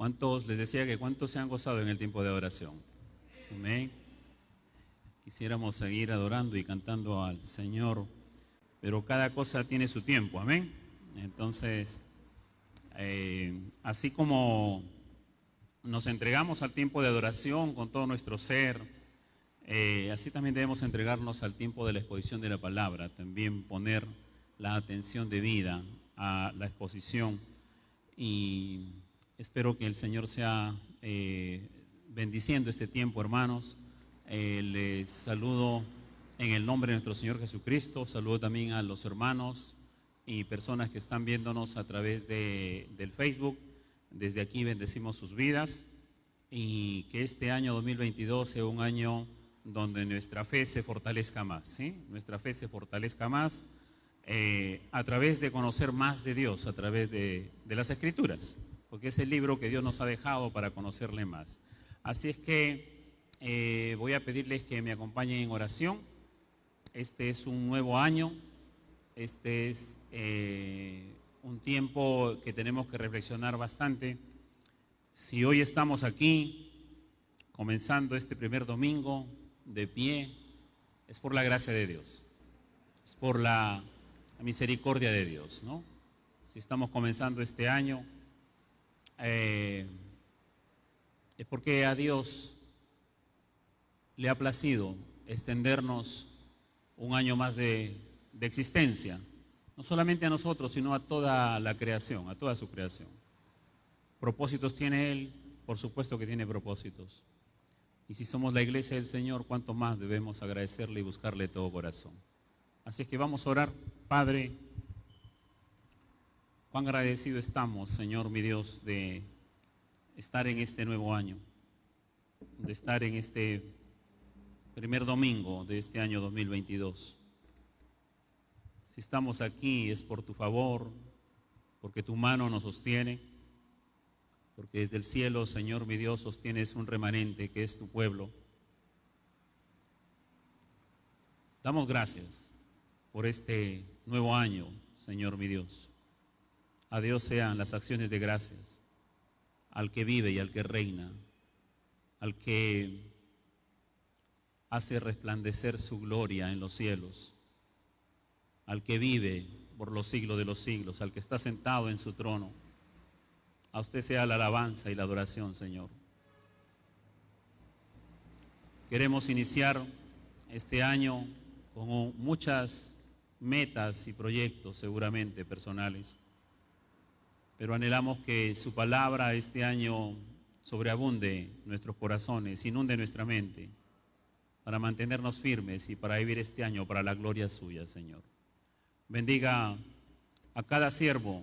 ¿Cuántos, les decía que cuántos se han gozado en el tiempo de adoración? Amén. Quisiéramos seguir adorando y cantando al Señor, pero cada cosa tiene su tiempo, amén. Entonces, así como nos entregamos al tiempo de adoración con todo nuestro ser, así también debemos entregarnos al tiempo de la exposición de la palabra, también poner la atención debida a la exposición, y espero que el Señor sea bendiciendo este tiempo, hermanos. Les saludo en el nombre de nuestro Señor Jesucristo. Saludo también a los hermanos y personas que están viéndonos a través del Facebook. Desde aquí bendecimos sus vidas, y que este año 2022 sea un año donde nuestra fe se fortalezca más, ¿sí? Nuestra fe se fortalezca más a través de conocer más de Dios, a través de las Escrituras, porque es el libro que Dios nos ha dejado para conocerle más. Así es que voy a pedirles que me acompañen en oración. Este es un nuevo año, este es un tiempo que tenemos que reflexionar bastante. Si hoy estamos aquí, comenzando este primer domingo de pie, es por la gracia de Dios, es por la misericordia de Dios, ¿no? Si estamos comenzando este año, es porque a Dios le ha placido extendernos un año más de existencia, no solamente a nosotros, sino a toda la creación, a toda su creación. Propósitos tiene Él, por supuesto que tiene propósitos. Y si somos la iglesia del Señor, cuánto más debemos agradecerle y buscarle de todo corazón. Así es que vamos a orar. Padre, cuán agradecido estamos, Señor mi Dios, de estar en este nuevo año, de estar en este primer domingo de este año 2022. Si estamos aquí es por tu favor, porque tu mano nos sostiene, porque desde el cielo, Señor mi Dios, sostienes un remanente que es tu pueblo. Damos gracias por este nuevo año, Señor mi Dios. A Dios sean las acciones de gracias, al que vive y al que reina, al que hace resplandecer su gloria en los cielos, al que vive por los siglos de los siglos, al que está sentado en su trono. A usted sea la alabanza y la adoración, Señor. Queremos iniciar este año con muchas metas y proyectos seguramente personales, pero anhelamos que su palabra este año sobreabunde nuestros corazones, inunde nuestra mente, para mantenernos firmes y para vivir este año para la gloria suya, Señor. Bendiga a cada siervo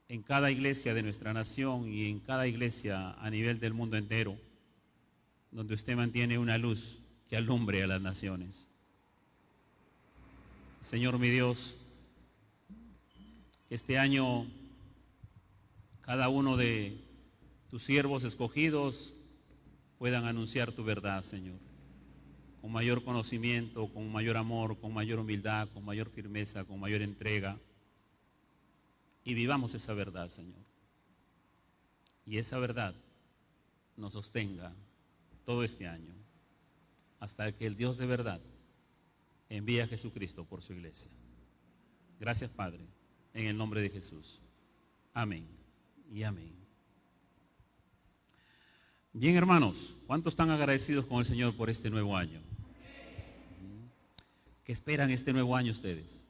en cada iglesia de nuestra nación y en cada iglesia a nivel del mundo entero, donde usted mantiene una luz que alumbre a las naciones. Señor mi Dios, que este año cada uno de tus siervos escogidos puedan anunciar tu verdad, Señor, con mayor conocimiento, con mayor amor, con mayor humildad, con mayor firmeza, con mayor entrega, y vivamos esa verdad, Señor, y esa verdad nos sostenga todo este año, hasta que el Dios de verdad envíe a Jesucristo por su iglesia. Gracias, Padre, en el nombre de Jesús. Amén y amén. Bien, hermanos, ¿cuántos están agradecidos con el Señor por este nuevo año? ¿Qué esperan este nuevo año ustedes?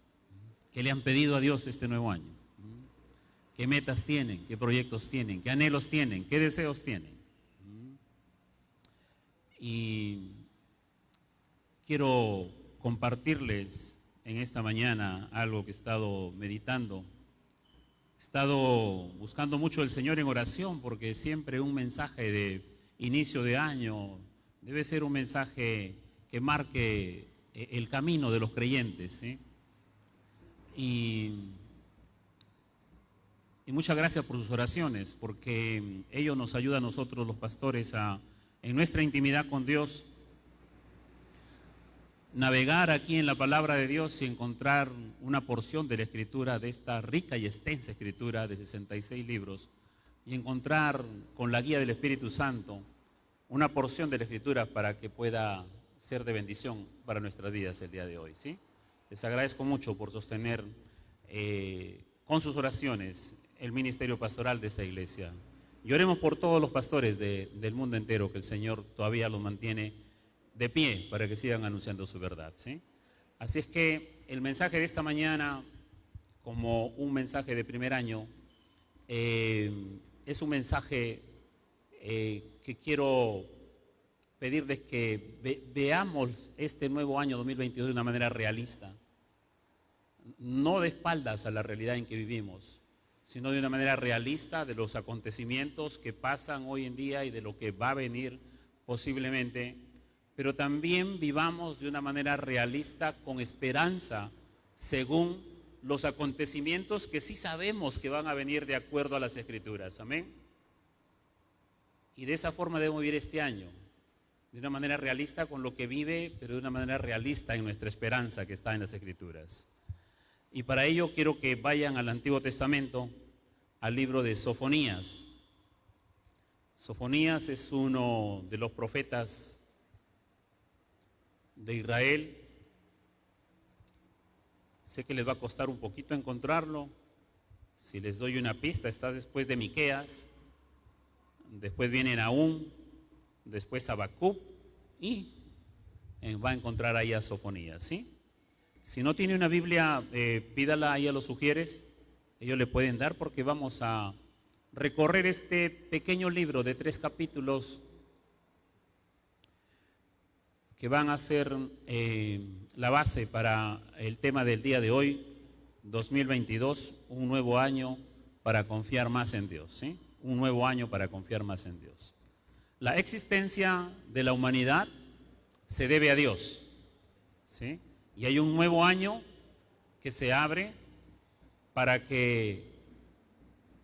¿Qué le han pedido a Dios este nuevo año? ¿Qué metas tienen? ¿Qué proyectos tienen? ¿Qué anhelos tienen? ¿Qué deseos tienen? Y quiero compartirles en esta mañana algo que he estado meditando. He estado buscando mucho al Señor en oración, porque siempre un mensaje de inicio de año debe ser un mensaje que marque el camino de los creyentes, ¿sí? Y muchas gracias por sus oraciones, porque ellos nos ayudan a nosotros los pastores en nuestra intimidad con Dios, navegar aquí en la palabra de Dios y encontrar una porción de la escritura, de esta rica y extensa escritura de 66 libros, y encontrar con la guía del Espíritu Santo una porción de la Escritura para que pueda ser de bendición para nuestras vidas el día de hoy, ¿sí? Les agradezco mucho por sostener con sus oraciones el ministerio pastoral de esta iglesia. Y oremos por todos los pastores del mundo entero, que el Señor todavía los mantiene de pie para que sigan anunciando su verdad, ¿sí? Así es que el mensaje de esta mañana, como un mensaje de primer año, es un mensaje que quiero pedirles que veamos este nuevo año 2022 de una manera realista, no de espaldas a la realidad en que vivimos, sino de una manera realista de los acontecimientos que pasan hoy en día y de lo que va a venir posiblemente, pero también vivamos de una manera realista con esperanza según los acontecimientos que sí sabemos que van a venir de acuerdo a las Escrituras. Amén. Y de esa forma debemos vivir este año, de una manera realista con lo que vive, pero de una manera realista en nuestra esperanza que está en las Escrituras. Y para ello quiero que vayan al Antiguo Testamento, al libro de Sofonías. Sofonías es uno de los profetas de Israel. Sé que les va a costar un poquito encontrarlo. Si les doy una pista, está después de Miqueas, después viene Nahum, después Habacuc y va a encontrar ahí a Sofonías, ¿sí? Si no tiene una Biblia, pídala ahí a los sugieres, ellos le pueden dar, porque vamos a recorrer este pequeño libro de 3 capítulos que van a ser la base para el tema del día de hoy, 2022, un nuevo año para confiar más en Dios, ¿sí? Un nuevo año para confiar más en Dios. La existencia de la humanidad se debe a Dios, ¿sí? Y hay un nuevo año que se abre para que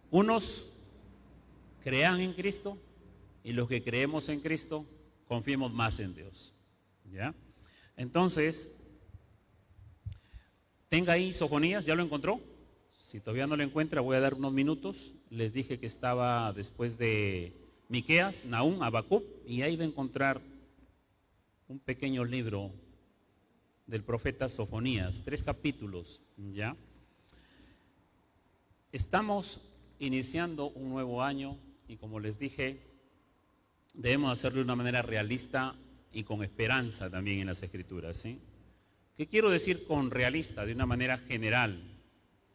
unos crean en Cristo y los que creemos en Cristo confiemos más en Dios, ¿ya? Entonces, tenga ahí Sofonías, ¿ya lo encontró? Si todavía no lo encuentra, voy a dar unos minutos. Les dije que estaba después de Miqueas, Nahum, Habacuc, y ahí va a encontrar un pequeño libro del profeta Sofonías, 3 capítulos, ¿ya? Estamos iniciando un nuevo año y, como les dije, debemos hacerlo de una manera realista y con esperanza también en las Escrituras, ¿sí? ¿Qué quiero decir con realista? De una manera general,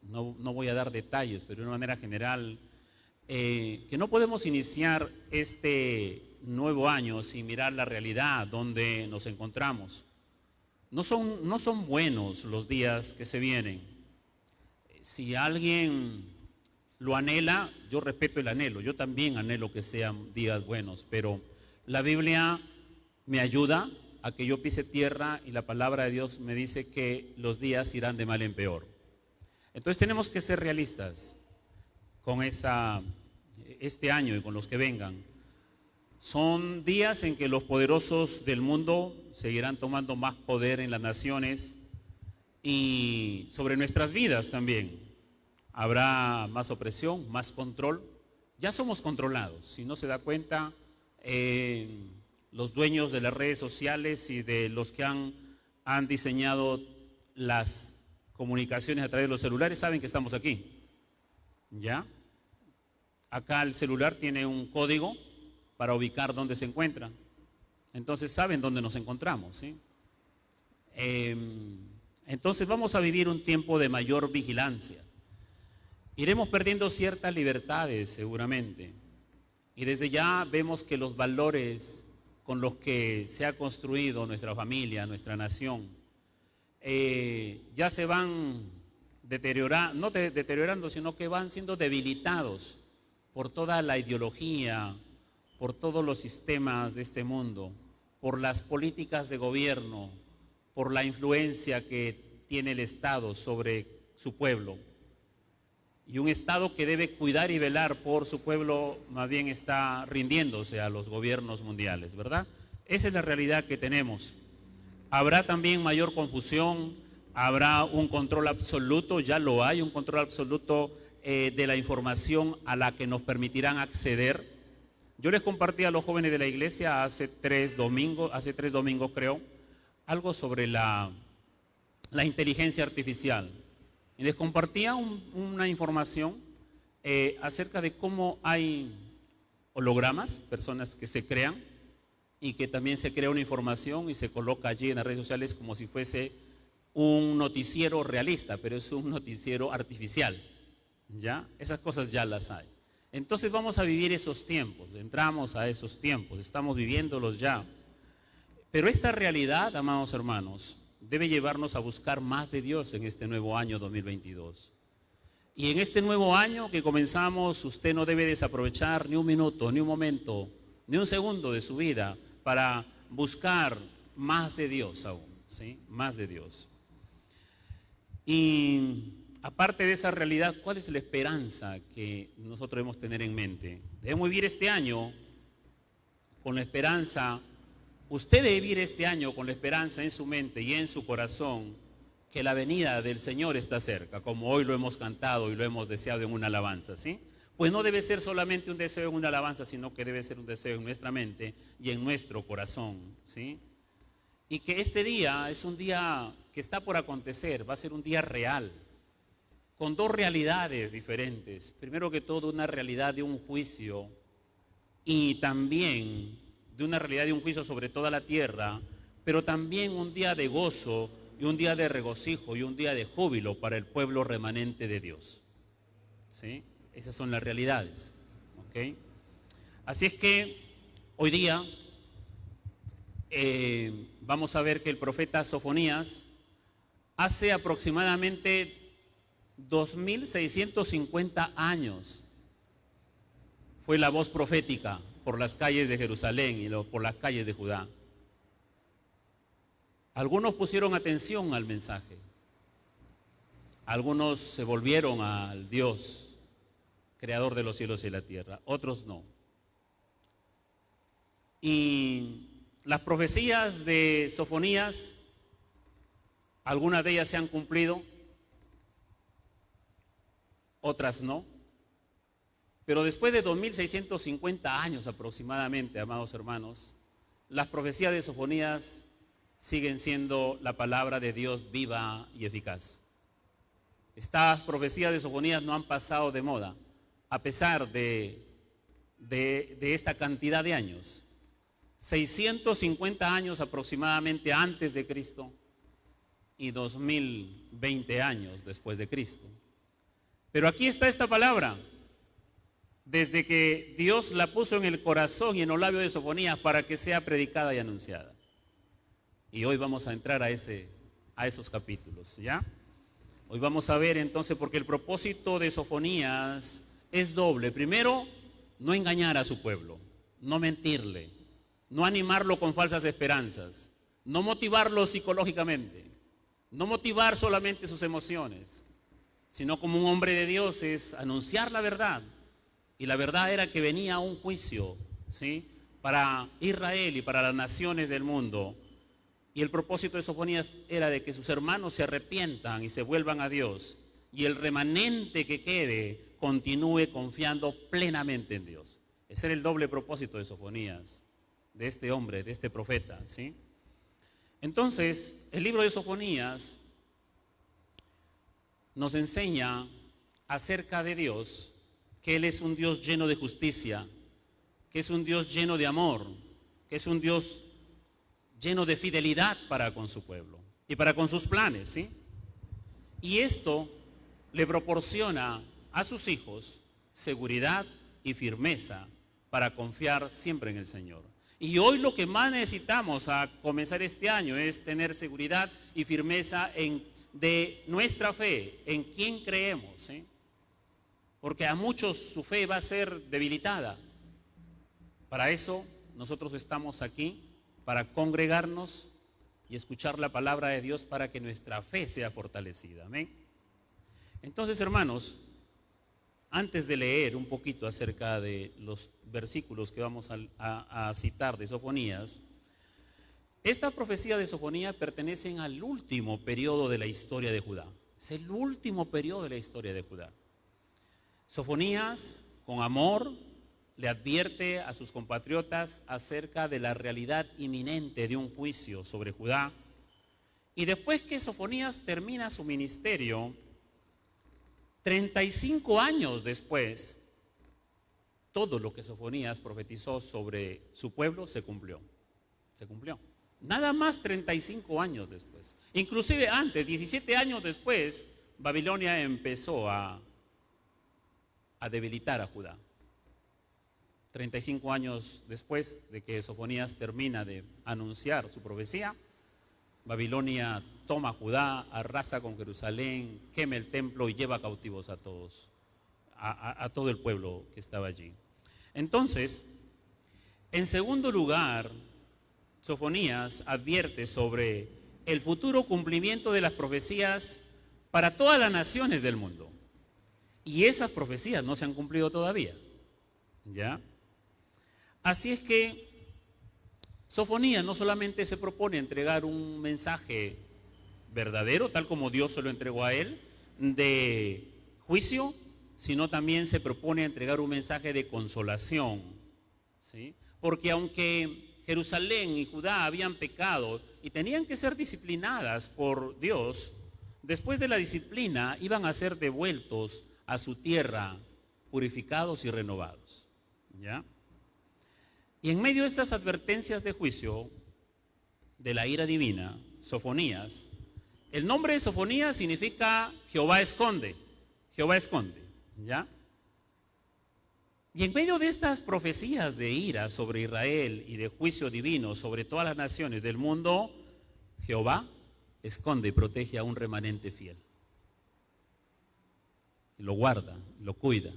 no voy a dar detalles, pero de una manera general, que no podemos iniciar este nuevo año sin mirar la realidad donde nos encontramos. No son buenos los días que se vienen. Si alguien lo anhela, yo respeto el anhelo, yo también anhelo que sean días buenos, pero la Biblia me ayuda a que yo pise tierra y la palabra de Dios me dice que los días irán de mal en peor. Entonces tenemos que ser realistas con este año y con los que vengan. Son días en que los poderosos del mundo seguirán tomando más poder en las naciones y sobre nuestras vidas también. Habrá más opresión, más control. Ya somos controlados. Si no se da cuenta, los dueños de las redes sociales y de los que han diseñado las comunicaciones a través de los celulares saben que estamos aquí. ¿Ya? Acá el celular tiene un código para ubicar dónde se encuentra. Entonces saben dónde nos encontramos, ¿sí? Entonces vamos a vivir un tiempo de mayor vigilancia. Iremos perdiendo ciertas libertades seguramente. Y desde ya vemos que los valores con los que se ha construido nuestra familia, nuestra nación, ya se van deteriorando, no deteriorando, sino que van siendo debilitados por toda la ideología, por todos los sistemas de este mundo, por las políticas de gobierno, por la influencia que tiene el Estado sobre su pueblo. Y un Estado que debe cuidar y velar por su pueblo, más bien está rindiéndose a los gobiernos mundiales, ¿verdad? Esa es la realidad que tenemos. Habrá también mayor confusión, habrá un control absoluto, ya lo hay, un control absoluto de la información a la que nos permitirán acceder. Yo les compartí a los jóvenes de la iglesia hace tres domingos creo, algo sobre la inteligencia artificial. Y les compartía una información acerca de cómo hay hologramas, personas que se crean, y que también se crea una información y se coloca allí en las redes sociales como si fuese un noticiero realista, pero es un noticiero artificial, ¿ya? Esas cosas ya las hay. Entonces vamos a vivir esos tiempos, entramos a esos tiempos, estamos viviéndolos ya. Pero esta realidad, amados hermanos, debe llevarnos a buscar más de Dios en este nuevo año 2022. Y en este nuevo año que comenzamos, usted no debe desaprovechar ni un minuto, ni un momento, ni un segundo de su vida para buscar más de Dios aún, ¿sí? Más de Dios. Y aparte de esa realidad, ¿cuál es la esperanza que nosotros debemos tener en mente? Debemos vivir este año con la esperanza, usted debe vivir este año con la esperanza en su mente y en su corazón que la venida del Señor está cerca, como hoy lo hemos cantado y lo hemos deseado en una alabanza, ¿sí? Pues no debe ser solamente un deseo en una alabanza, sino que debe ser un deseo en nuestra mente y en nuestro corazón, ¿sí? Y que este día es un día que está por acontecer, va a ser un día real, con dos realidades diferentes. Primero que todo, una realidad de un juicio y también de una realidad de un juicio sobre toda la tierra, pero también un día de gozo y un día de regocijo y un día de júbilo para el pueblo remanente de Dios, ¿sí? Esas son las realidades, ¿ok? Así es que hoy día vamos a ver que el profeta Sofonías hace aproximadamente 2650 años fue la voz profética por las calles de Jerusalén y por las calles de Judá. Algunos pusieron atención al mensaje, algunos se volvieron al Dios creador de los cielos y la tierra, otros no. Y las profecías de Sofonías, algunas de ellas se han cumplido, otras no. Pero después de 2650 años aproximadamente, amados hermanos, las profecías de Sofonías siguen siendo la palabra de Dios viva y eficaz. Estas profecías de Sofonías no han pasado de moda, a pesar de esta cantidad de años. 650 años aproximadamente antes de Cristo y 2020 años después de Cristo. Pero aquí está esta palabra, desde que Dios la puso en el corazón y en los labios de Sofonías para que sea predicada y anunciada. Y hoy vamos a entrar a esos capítulos, ¿ya? Hoy vamos a ver entonces, porque el propósito de Sofonías es doble. Primero, no engañar a su pueblo, no mentirle, no animarlo con falsas esperanzas, no motivarlo psicológicamente, no motivar solamente sus emociones, sino como un hombre de Dios es anunciar la verdad. Y la verdad era que venía un juicio, ¿sí?, para Israel y para las naciones del mundo. Y el propósito de Sofonías era de que sus hermanos se arrepientan y se vuelvan a Dios. Y el remanente que quede continúe confiando plenamente en Dios. Ese era el doble propósito de Sofonías, de este hombre, de este profeta, ¿sí? Entonces, el libro de Sofonías nos enseña acerca de Dios, que Él es un Dios lleno de justicia, que es un Dios lleno de amor, que es un Dios lleno de fidelidad para con su pueblo y para con sus planes, ¿sí? Y esto le proporciona a sus hijos seguridad y firmeza para confiar siempre en el Señor. Y hoy lo que más necesitamos a comenzar este año es tener seguridad y firmeza de nuestra fe, en quién creemos, ¿sí? Porque a muchos su fe va a ser debilitada. Para eso nosotros estamos aquí, para congregarnos y escuchar la palabra de Dios para que nuestra fe sea fortalecida. Amén. Entonces, hermanos, antes de leer un poquito acerca de los versículos que vamos a citar de Sofonías, esta profecía de Sofonías pertenecen al último periodo de la historia de Judá. Es el último periodo de la historia de Judá. Sofonías, con amor, le advierte a sus compatriotas acerca de la realidad inminente de un juicio sobre Judá. Y después que Sofonías termina su ministerio, 35 años después, todo lo que Sofonías profetizó sobre su pueblo se cumplió. Se cumplió. Nada más 35 años después. Inclusive antes, 17 años después, Babilonia empezó a debilitar a Judá. 35 años después de que Sofonías termina de anunciar su profecía, Babilonia toma a Judá, arrasa con Jerusalén, quema el templo y lleva cautivos a todos, a todo el pueblo que estaba allí. Entonces, en segundo lugar, Sofonías advierte sobre el futuro cumplimiento de las profecías para todas las naciones del mundo. Y esas profecías no se han cumplido todavía. ¿Ya? Así es que Sofonías no solamente se propone entregar un mensaje verdadero, tal como Dios se lo entregó a él, de juicio, sino también se propone entregar un mensaje de consolación, ¿sí? Porque aunque Jerusalén y Judá habían pecado y tenían que ser disciplinadas por Dios, después de la disciplina iban a ser devueltos a su tierra, purificados y renovados. ¿Ya? Y en medio de estas advertencias de juicio, de la ira divina, Sofonías, el nombre de Sofonías significa Jehová esconde, Jehová esconde, ¿ya? Y en medio de estas profecías de ira sobre Israel y de juicio divino sobre todas las naciones del mundo, Jehová esconde y protege a un remanente fiel. Y lo guarda, lo cuida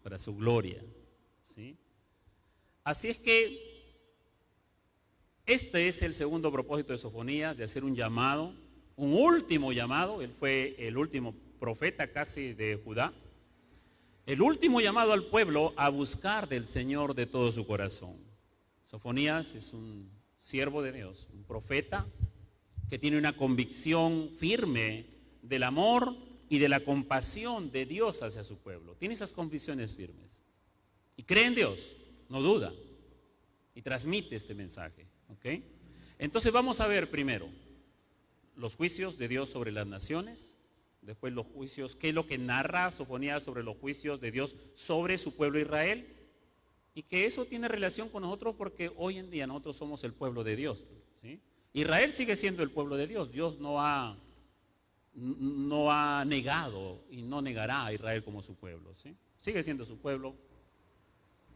para su gloria, ¿sí? Así es que este es el segundo propósito de Sofonías, de hacer un llamado, un último llamado. Él fue el último profeta casi de Judá. El último llamado al pueblo a buscar del Señor de todo su corazón. Sofonías es un siervo de Dios, un profeta que tiene una convicción firme del amor y de la compasión de Dios hacia su pueblo. Tiene esas convicciones firmes. Y cree en Dios, no duda. Y transmite este mensaje. ¿Ok? Entonces vamos a ver primero los juicios de Dios sobre las naciones. Después los juicios, qué es lo que narra Sofonías sobre los juicios de Dios sobre su pueblo Israel. Y que eso tiene relación con nosotros porque hoy en día nosotros somos el pueblo de Dios, ¿sí? Israel sigue siendo el pueblo de Dios. Dios no ha negado y no negará a Israel como su pueblo, ¿sí? Sigue siendo su pueblo.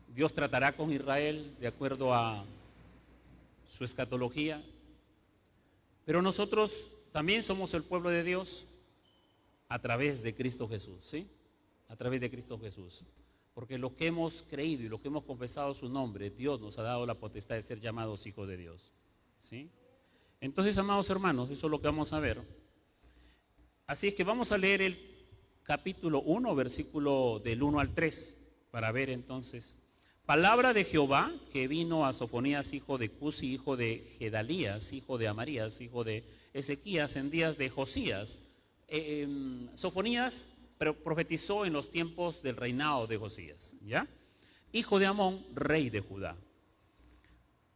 Dios tratará con Israel de acuerdo a su escatología. Pero nosotros también somos el pueblo de Dios a través de Cristo Jesús, ¿sí? A través de Cristo Jesús. Porque los que hemos creído y los que hemos confesado su nombre, Dios nos ha dado la potestad de ser llamados hijos de Dios, ¿sí? Entonces, amados hermanos, eso es lo que vamos a ver. Así es que vamos a leer el capítulo 1, versículo del 1 al 3, para ver entonces. Palabra de Jehová que vino a Sofonías, hijo de Cusi, hijo de Gedalías, hijo de Amarías, hijo de Ezequías, en días de Josías. Sofonías profetizó en los tiempos del reinado de Josías, ¿ya? Hijo de Amón, rey de Judá.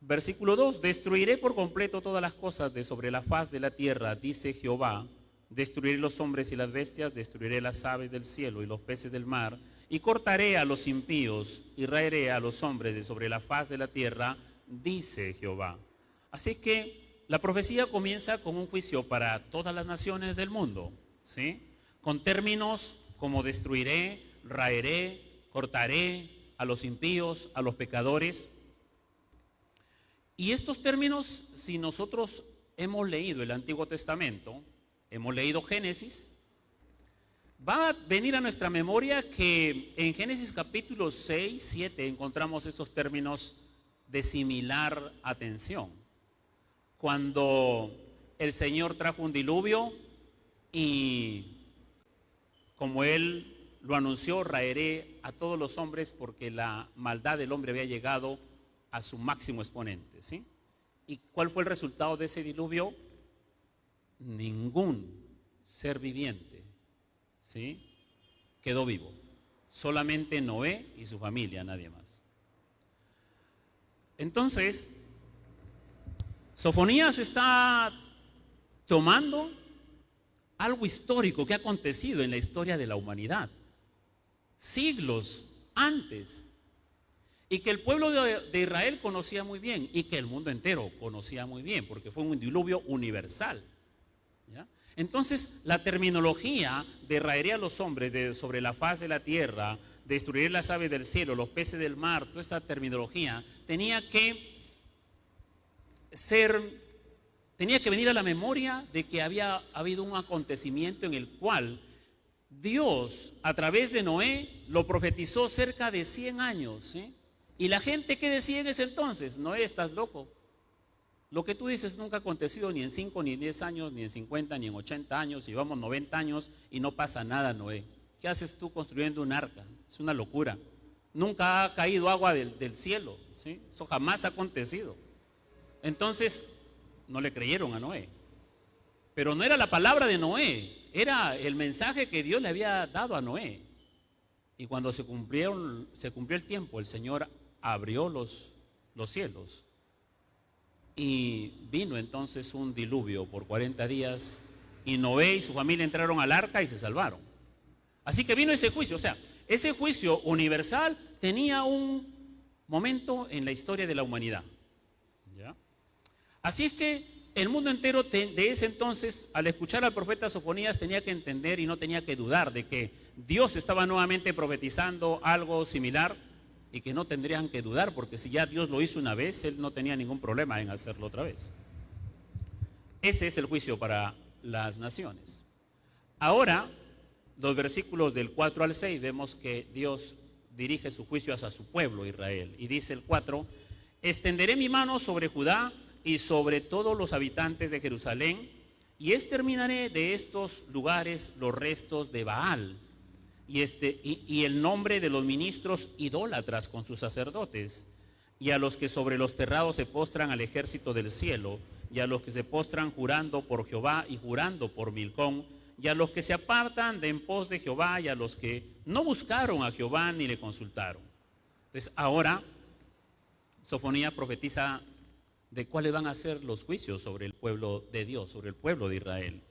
Versículo 2, destruiré por completo todas las cosas de sobre la faz de la tierra, dice Jehová. Destruiré los hombres y las bestias, destruiré las aves del cielo y los peces del mar, y cortaré a los impíos y raeré a los hombres de sobre la faz de la tierra, dice Jehová. Así que la profecía comienza con un juicio para todas las naciones del mundo, ¿sí? Con términos como destruiré, raeré, cortaré a los impíos, a los pecadores. Y estos términos, si nosotros hemos leído el Antiguo Testamento, hemos leído Génesis, va a venir a nuestra memoria que en Génesis capítulo 6, 7 encontramos estos términos de similar atención. Cuando el Señor trajo un diluvio y como Él lo anunció, raeré a todos los hombres porque la maldad del hombre había llegado a su máximo exponente, ¿sí? ¿Y cuál fue el resultado de ese diluvio? Ningún ser viviente, ¿sí?, quedó vivo, Solamente Noé y su familia, nadie más. Entonces, Sofonías está tomando algo histórico que ha acontecido en la historia de la humanidad, siglos antes, y que el pueblo de Israel conocía muy bien, y que el mundo entero conocía muy bien, porque fue un diluvio universal, ¿ya? Entonces, la terminología de raería a los hombres sobre la faz de la tierra, destruir las aves del cielo, los peces del mar, toda esta terminología tenía que venir a la memoria de que había habido un acontecimiento en el cual Dios, a través de Noé, lo profetizó cerca de 100 años, ¿sí? Y la gente, ¿qué decía en ese entonces? Noé, estás loco. Lo que tú dices nunca ha acontecido ni en 5, ni en 10 años, ni en 50, ni en 80 años, y vamos 90 años y no pasa nada, Noé. ¿Qué haces tú construyendo un arca? Es una locura. Nunca ha caído agua del cielo, ¿sí? Eso jamás ha acontecido. Entonces, no le creyeron a Noé. Pero no era la palabra de Noé, era el mensaje que Dios le había dado a Noé. Y cuando se cumplió el tiempo, el Señor abrió los cielos. Y vino entonces un diluvio por 40 días y Noé y su familia entraron al arca y se salvaron. Así que vino ese juicio, o sea, ese juicio universal tenía un momento en la historia de la humanidad, ¿ya? Así es que el mundo entero de ese entonces, al escuchar al profeta Sofonías, tenía que entender y no tenía que dudar de que Dios estaba nuevamente profetizando algo similar, y que no tendrían que dudar, porque si ya Dios lo hizo una vez, Él no tenía ningún problema en hacerlo otra vez. Ese es el juicio para las naciones. Ahora, los versículos del 4 al 6, vemos que Dios dirige su juicio hacia su pueblo Israel. Y dice el 4, extenderé mi mano sobre Judá y sobre todos los habitantes de Jerusalén, y exterminaré de estos lugares los restos de Baal, y el nombre de los ministros idólatras con sus sacerdotes, y a los que sobre los terrados se postran al ejército del cielo, y a los que se postran jurando por Jehová y jurando por Milcom, y a los que se apartan de en pos de Jehová, y a los que no buscaron a Jehová ni le consultaron. Entonces ahora Sofonías profetiza de cuáles van a ser los juicios sobre el pueblo de Dios, sobre el pueblo de Israel.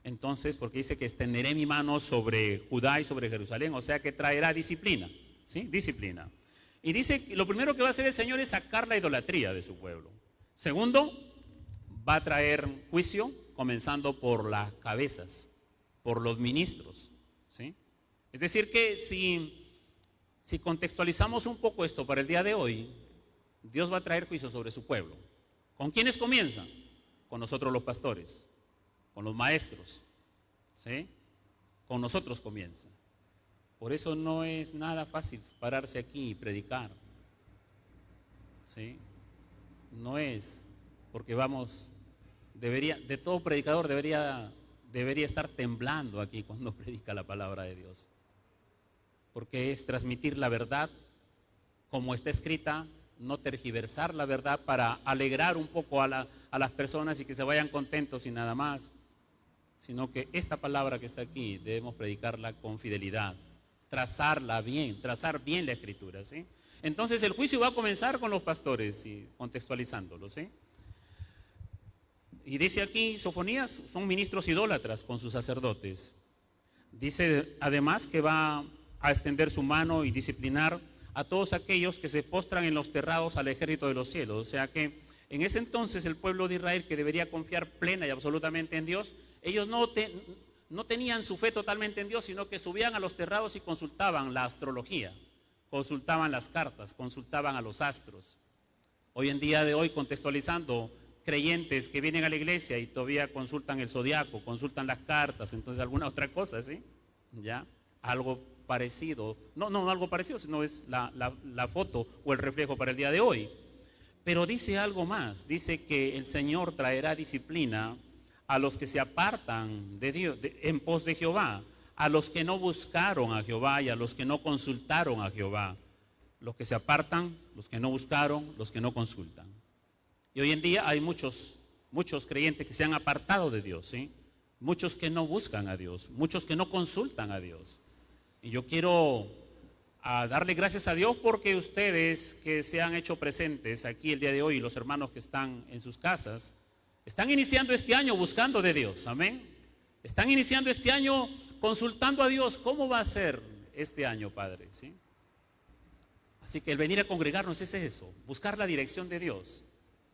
Entonces, porque dice que extenderé mi mano sobre Judá y sobre Jerusalén, o sea que traerá disciplina, ¿sí? Disciplina. Y dice que lo primero que va a hacer el Señor es sacar la idolatría de su pueblo. Segundo, va a traer juicio, comenzando por las cabezas, por los ministros, ¿sí? Es decir que si contextualizamos un poco esto para el día de hoy, Dios va a traer juicio sobre su pueblo. ¿Con quiénes comienza? Con nosotros los pastores, con los maestros, ¿sí? Con nosotros comienza. Por eso no es nada fácil pararse aquí y predicar, ¿sí? No es, porque de todo predicador debería estar temblando aquí cuando predica la palabra de Dios, porque es transmitir la verdad como está escrita, no tergiversar la verdad para alegrar un poco a las personas y que se vayan contentos y nada más, sino que esta palabra que está aquí debemos predicarla con fidelidad, trazar bien la escritura, ¿sí? Entonces el juicio va a comenzar con los pastores, y contextualizándolo, ¿sí? Y dice aquí, Sofonías son ministros idólatras con sus sacerdotes. Dice además que va a extender su mano y disciplinar a todos aquellos que se postran en los terrados al ejército de los cielos. O sea que en ese entonces el pueblo de Israel, que debería confiar plena y absolutamente en Dios, ellos no tenían su fe totalmente en Dios, sino que subían a los terrados y consultaban la astrología, consultaban las cartas, consultaban a los astros. Hoy en día de hoy, contextualizando, creyentes que vienen a la iglesia y todavía consultan el zodiaco, consultan las cartas, entonces alguna otra cosa, ¿sí? ¿Ya? Algo parecido, no algo parecido, sino es la foto o el reflejo para el día de hoy. Pero dice algo más, dice que el Señor traerá disciplina a los que se apartan de Dios, en pos de Jehová, a los que no buscaron a Jehová y a los que no consultaron a Jehová. Los que se apartan, los que no buscaron, los que no consultan. Y hoy en día hay muchos creyentes que se han apartado de Dios, ¿sí? Muchos que no buscan a Dios, muchos que no consultan a Dios. Y yo quiero a darle gracias a Dios porque ustedes que se han hecho presentes aquí el día de hoy, los hermanos que están en sus casas, están iniciando este año buscando de Dios, amén. Están iniciando este año consultando a Dios, ¿cómo va a ser este año, Padre? ¿Sí? Así que el venir a congregarnos es eso, buscar la dirección de Dios.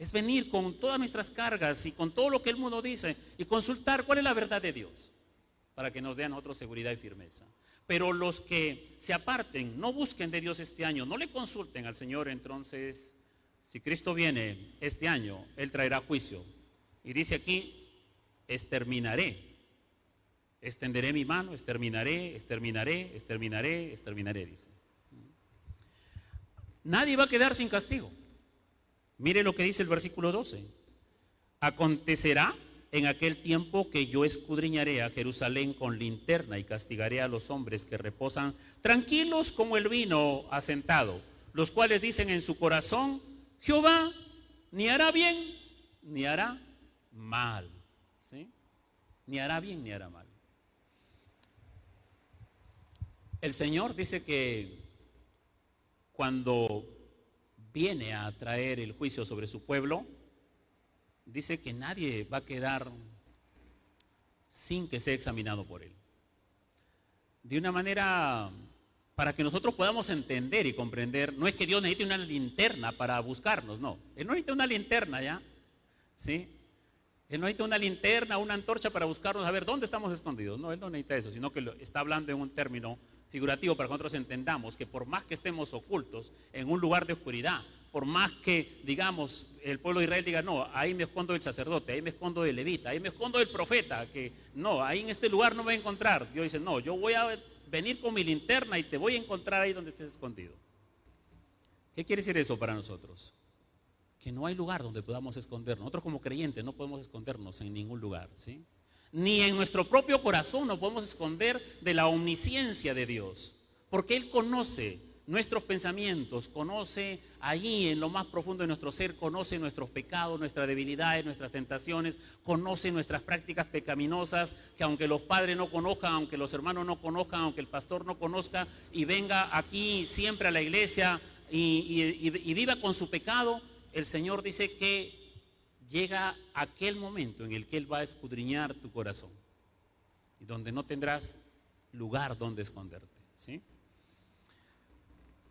Es venir con todas nuestras cargas y con todo lo que el mundo dice y consultar cuál es la verdad de Dios para que nos dé a nosotros seguridad y firmeza. Pero los que se aparten, no busquen de Dios este año, no le consulten al Señor, entonces, si Cristo viene este año, Él traerá juicio. Y dice aquí, exterminaré, extenderé mi mano, exterminaré, exterminaré, exterminaré, exterminaré, dice. Nadie va a quedar sin castigo. Mire lo que dice el versículo 12. Acontecerá en aquel tiempo que yo escudriñaré a Jerusalén con linterna y castigaré a los hombres que reposan tranquilos como el vino asentado, los cuales dicen en su corazón, Jehová ni hará bien ni hará mal. ¿Sí? Ni hará bien ni hará mal. El Señor dice que cuando viene a traer el juicio sobre su pueblo, dice que nadie va a quedar sin que sea examinado por Él. De una manera, para que nosotros podamos entender y comprender, no es que Dios necesite una linterna para buscarnos, no. Él no necesita una linterna, ¿ya? ¿Sí? Él no necesita una linterna, una antorcha para buscarnos, a ver dónde estamos escondidos. No, Él no necesita eso, sino que está hablando en un término figurativo para que nosotros entendamos que por más que estemos ocultos en un lugar de oscuridad, por más que, digamos, el pueblo de Israel diga, no, ahí me escondo del sacerdote, ahí me escondo del levita, ahí me escondo del profeta, que no, ahí en este lugar no me voy a encontrar. Dios dice, no, yo voy a venir con mi linterna y te voy a encontrar ahí donde estés escondido. ¿Qué quiere decir eso para nosotros? Que no hay lugar donde podamos escondernos. Nosotros como creyentes no podemos escondernos en ningún lugar, ¿sí? Ni en nuestro propio corazón nos podemos esconder de la omnisciencia de Dios, porque Él conoce nuestros pensamientos, conoce allí en lo más profundo de nuestro ser, conoce nuestros pecados, nuestras debilidades, nuestras tentaciones, conoce nuestras prácticas pecaminosas, que aunque los padres no conozcan, aunque los hermanos no conozcan, aunque el pastor no conozca y venga aquí siempre a la iglesia y viva con su pecado, el Señor dice que llega aquel momento en el que Él va a escudriñar tu corazón y donde no tendrás lugar donde esconderte, ¿sí?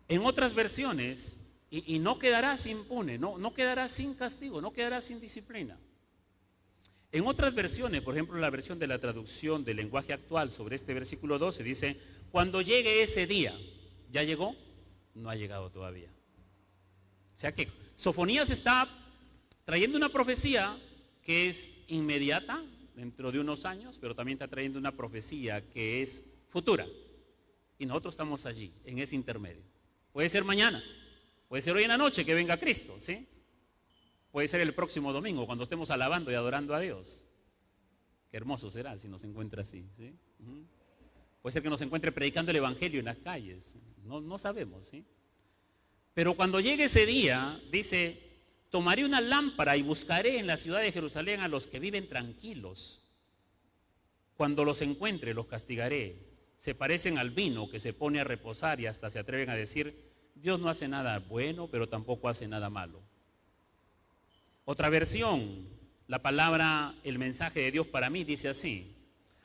En otras versiones, y no quedarás impune, no quedarás sin castigo, no quedarás sin disciplina. En otras versiones, por ejemplo la versión de la traducción del lenguaje actual sobre este versículo 12 dice, cuando llegue ese día, ¿ya llegó? No ha llegado todavía. O sea que Sofonías está trayendo una profecía que es inmediata, dentro de unos años, pero también está trayendo una profecía que es futura. Y nosotros estamos allí, en ese intermedio. Puede ser mañana, puede ser hoy en la noche que venga Cristo, ¿sí? Puede ser el próximo domingo, cuando estemos alabando y adorando a Dios. Qué hermoso será si nos encuentra así, ¿sí? Puede ser que nos encuentre predicando el Evangelio en las calles, no sabemos, ¿sí? Pero cuando llegue ese día, dice, tomaré una lámpara y buscaré en la ciudad de Jerusalén a los que viven tranquilos. Cuando los encuentre, los castigaré. Se parecen al vino que se pone a reposar y hasta se atreven a decir, Dios no hace nada bueno, pero tampoco hace nada malo. Otra versión, la palabra, el mensaje de Dios para mí dice así,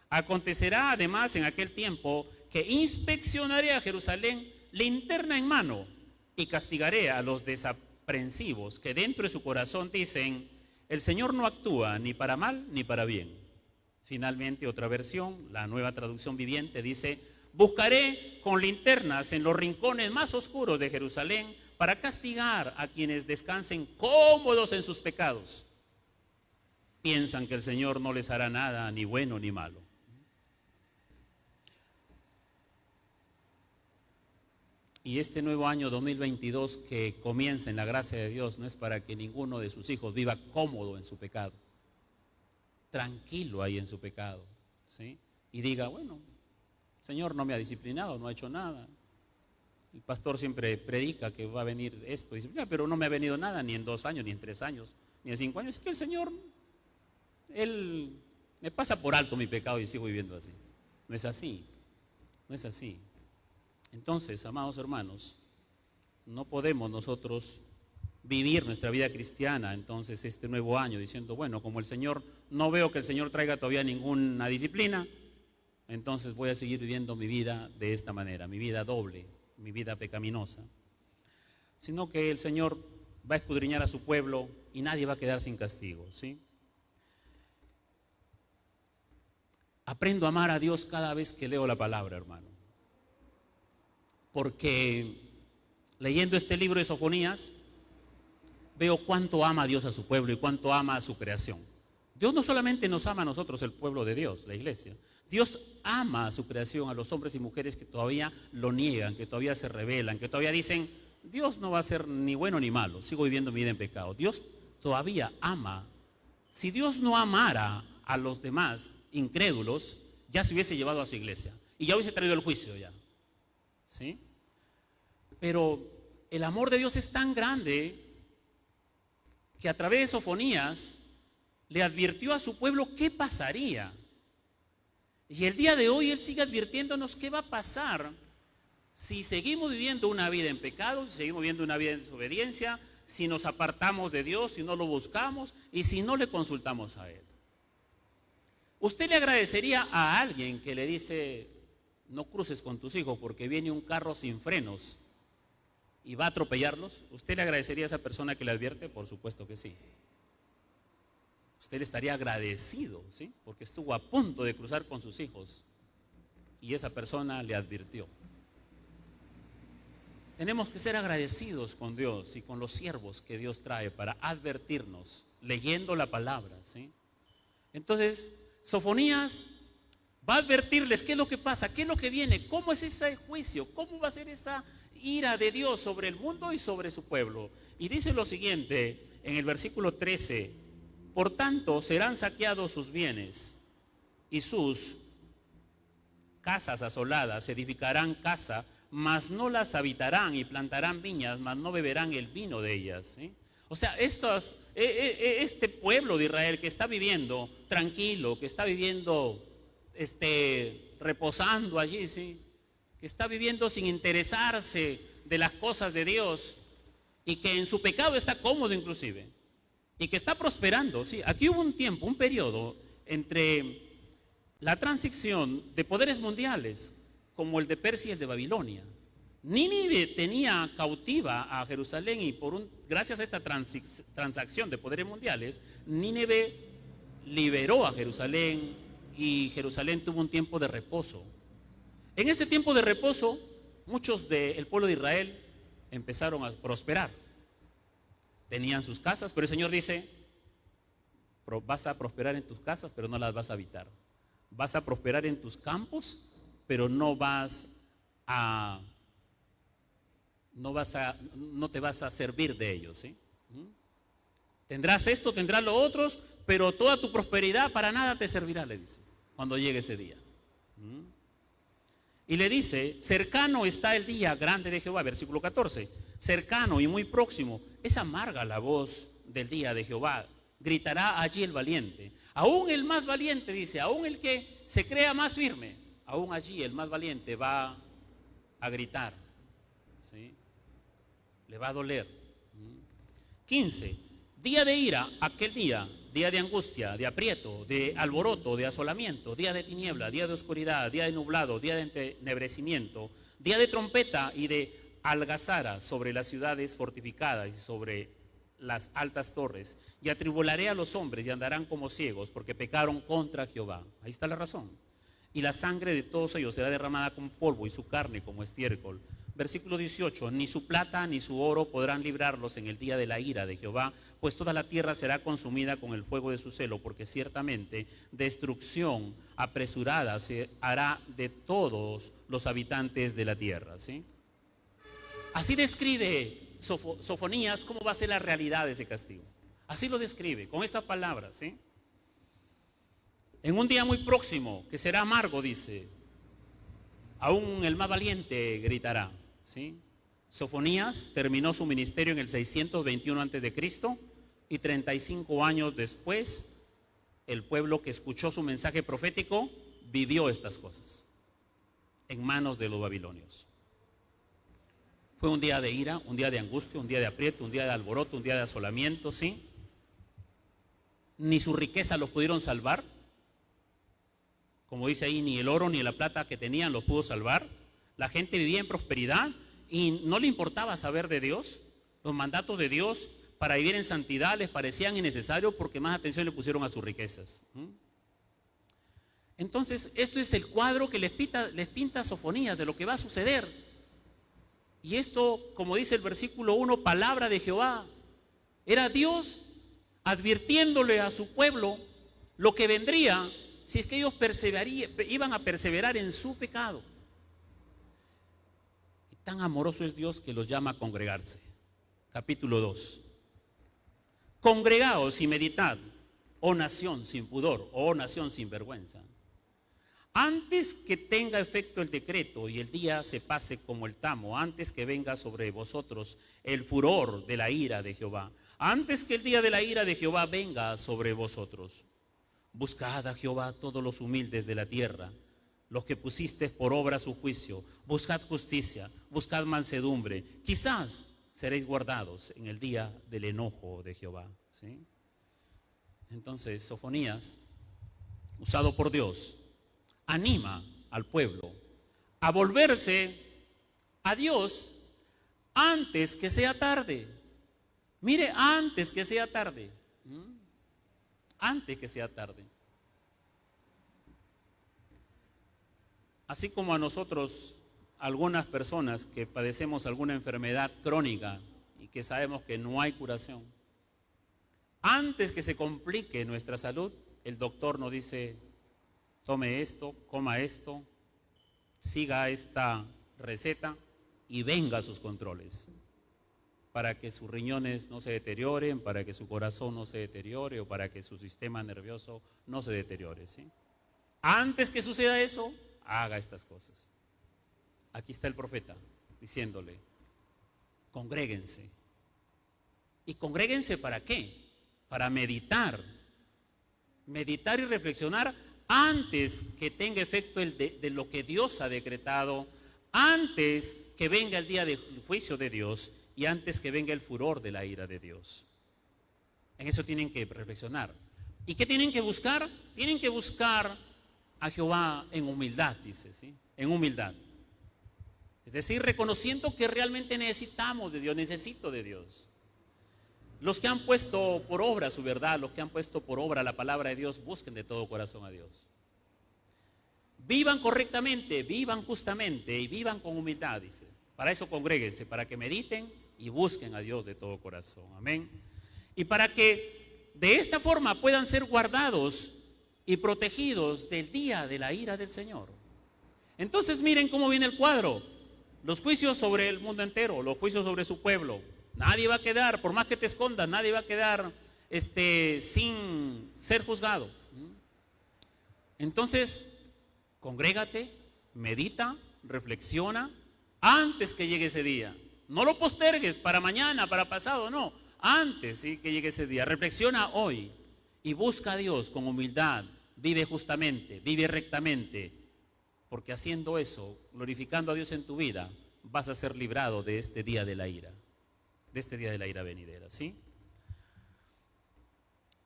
acontecerá además en aquel tiempo que inspeccionaré a Jerusalén linterna en mano y castigaré a los desaprensivos que dentro de su corazón dicen, el Señor no actúa ni para mal ni para bien. Finalmente, otra versión, la Nueva Traducción Viviente, dice, buscaré con linternas en los rincones más oscuros de Jerusalén para castigar a quienes descansen cómodos en sus pecados. Piensan que el Señor no les hará nada, ni bueno ni malo. Y este nuevo año 2022 que comienza en la gracia de Dios no es para que ninguno de sus hijos viva cómodo en su pecado, tranquilo ahí en su pecado, ¿sí? Y diga, bueno, el Señor no me ha disciplinado, no ha hecho nada. El pastor siempre predica que va a venir esto, y dice, pero no me ha venido nada, ni en 2 años, ni en 3 años, ni en 5 años. Es que el Señor, Él me pasa por alto mi pecado y sigo viviendo así. No es así, no es así. Entonces, amados hermanos, no podemos nosotros vivir nuestra vida cristiana entonces este nuevo año diciendo, bueno, como el Señor, no veo que el Señor traiga todavía ninguna disciplina, entonces voy a seguir viviendo mi vida de esta manera, mi vida doble, mi vida pecaminosa. Sino que el Señor va a escudriñar a su pueblo y nadie va a quedar sin castigo, ¿sí? Aprendo a amar a Dios cada vez que leo la palabra, hermano. Porque leyendo este libro de Sofonías, veo cuánto ama a Dios a su pueblo y cuánto ama a su creación. Dios no solamente nos ama a nosotros, el pueblo de Dios, la iglesia. Dios ama a su creación, a los hombres y mujeres que todavía lo niegan, que todavía se rebelan, que todavía dicen, Dios no va a ser ni bueno ni malo, sigo viviendo mi vida en pecado. Dios todavía ama. Si Dios no amara a los demás incrédulos, ya se hubiese llevado a su iglesia y ya hubiese traído el juicio ya. ¿Sí? Pero el amor de Dios es tan grande que a través de Sofonías le advirtió a su pueblo qué pasaría. Y el día de hoy Él sigue advirtiéndonos qué va a pasar si seguimos viviendo una vida en pecado, si seguimos viviendo una vida en desobediencia, si nos apartamos de Dios, si no lo buscamos y si no le consultamos a Él. ¿Usted le agradecería a alguien que le dice, no cruces con tus hijos porque viene un carro sin frenos y va a atropellarlos? ¿Usted le agradecería a esa persona que le advierte? Por supuesto que sí. Usted le estaría agradecido, ¿sí? Porque estuvo a punto de cruzar con sus hijos y esa persona le advirtió. Tenemos que ser agradecidos con Dios y con los siervos que Dios trae para advertirnos, leyendo la palabra, ¿sí? Entonces, Sofonías va a advertirles qué es lo que pasa, qué es lo que viene, cómo es ese juicio, cómo va a ser esa ira de Dios sobre el mundo y sobre su pueblo. Y dice lo siguiente en el versículo 13, por tanto serán saqueados sus bienes y sus casas asoladas, edificarán casa, mas no las habitarán, y plantarán viñas, mas no beberán el vino de ellas, ¿sí? O sea, este pueblo de Israel que está viviendo tranquilo, que está viviendo reposando allí, ¿sí? Que está viviendo sin interesarse de las cosas de Dios y que en su pecado está cómodo inclusive y que está prosperando, ¿sí? Aquí hubo un tiempo, un periodo entre la transición de poderes mundiales como el de Persia y el de Babilonia. Nínive tenía cautiva a Jerusalén y gracias a esta transacción de poderes mundiales, Nínive liberó a Jerusalén y Jerusalén tuvo un tiempo de reposo. En este tiempo de reposo, muchos del pueblo de Israel empezaron a prosperar. Tenían sus casas, pero el Señor dice, vas a prosperar en tus casas, pero no las vas a habitar. Vas a prosperar en tus campos, pero no te vas a servir de ellos, ¿sí? Tendrás esto, tendrás lo otro, pero toda tu prosperidad para nada te servirá, le dice, cuando llegue ese día. Y le dice, cercano está el día grande de Jehová, versículo 14, cercano y muy próximo, es amarga la voz del día de Jehová, gritará allí el valiente, aún el más valiente, dice, aún el que se crea más firme, aún allí el más valiente va a gritar, ¿sí? Le va a doler. 15, día de ira, aquel día de angustia, de aprieto, de alboroto, de asolamiento, día de tiniebla, día de oscuridad, día de nublado, día de entenebrecimiento, día de trompeta y de algazara sobre las ciudades fortificadas y sobre las altas torres, y atribularé a los hombres y andarán como ciegos porque pecaron contra Jehová. Ahí está la razón. Y la sangre de todos ellos será derramada como polvo y su carne como estiércol. Versículo 18, ni su plata ni su oro podrán librarlos en el día de la ira de Jehová, pues toda la tierra será consumida con el fuego de su celo, porque ciertamente destrucción apresurada se hará de todos los habitantes de la tierra, ¿sí? Así describe Sofonías cómo va a ser la realidad de ese castigo. Así lo describe, con estas palabras, ¿sí? En un día muy próximo, que será amargo, dice, aún el más valiente gritará, ¿sí? Sofonías terminó su ministerio en el 621 a.C. y 35 años después, el pueblo que escuchó su mensaje profético vivió estas cosas en manos de los babilonios. Fue un día de ira, un día de angustia, un día de aprieto, un día de alboroto, un día de asolamiento, ¿sí? Ni su riqueza los pudieron salvar. Como dice ahí, ni el oro ni la plata que tenían los pudo salvar. La gente vivía en prosperidad y no le importaba saber de Dios. Los mandatos de Dios para vivir en santidad les parecían innecesarios porque más atención le pusieron a sus riquezas. Entonces, esto es el cuadro que les pinta Sofonías de lo que va a suceder. Y esto, como dice el versículo 1, palabra de Jehová. Era Dios advirtiéndole a su pueblo lo que vendría si es que ellos iban a perseverar en su pecado. Y tan amoroso es Dios que los llama a congregarse. Capítulo 2. Congregaos y meditad, oh nación sin pudor, oh nación sin vergüenza. Antes que tenga efecto el decreto y el día se pase como el tamo, antes que venga sobre vosotros el furor de la ira de Jehová, antes que el día de la ira de Jehová venga sobre vosotros. Buscad a Jehová todos los humildes de la tierra, los que pusisteis por obra su juicio. Buscad justicia, buscad mansedumbre. Quizás seréis guardados en el día del enojo de Jehová. ¿Sí? Entonces, Sofonías, usado por Dios, anima al pueblo a volverse a Dios antes que sea tarde. Mire, antes que sea tarde. Antes que sea tarde. Así como a nosotros, algunas personas que padecemos alguna enfermedad crónica y que sabemos que no hay curación, antes que se complique nuestra salud, el doctor nos dice: tome esto, coma esto, siga esta receta y venga a sus controles, para que sus riñones no se deterioren, para que su corazón no se deteriore o para que su sistema nervioso no se deteriore, ¿sí? Antes que suceda eso, haga estas cosas. Aquí está el profeta diciéndole: congréguense. ¿Y congréguense para qué? Para meditar y reflexionar antes que tenga efecto de lo que Dios ha decretado, antes que venga el día del juicio de Dios y antes que venga el furor de la ira de Dios. En eso tienen que reflexionar. ¿Y qué tienen que buscar? Tienen que buscar a Jehová en humildad, dice, ¿sí? En humildad. Es decir, reconociendo que realmente necesitamos de Dios, necesito de Dios. Los que han puesto por obra su verdad, los que han puesto por obra la palabra de Dios, busquen de todo corazón a Dios. Vivan correctamente, vivan justamente y vivan con humildad, dice. Para eso congréguense, para que mediten y busquen a Dios de todo corazón. Amén. Y para que de esta forma puedan ser guardados y protegidos del día de la ira del Señor. Entonces miren cómo viene el cuadro. Los juicios sobre el mundo entero, los juicios sobre su pueblo. Nadie va a quedar, por más que te escondas, nadie va a quedar sin ser juzgado. Entonces, congrégate, medita, reflexiona antes que llegue ese día. No lo postergues para mañana, para pasado, no. Antes, ¿sí?, que llegue ese día. Reflexiona hoy y busca a Dios con humildad. Vive justamente, vive rectamente. Porque haciendo eso, glorificando a Dios en tu vida, vas a ser librado de este día de la ira. De este día de la ira venidera, ¿sí?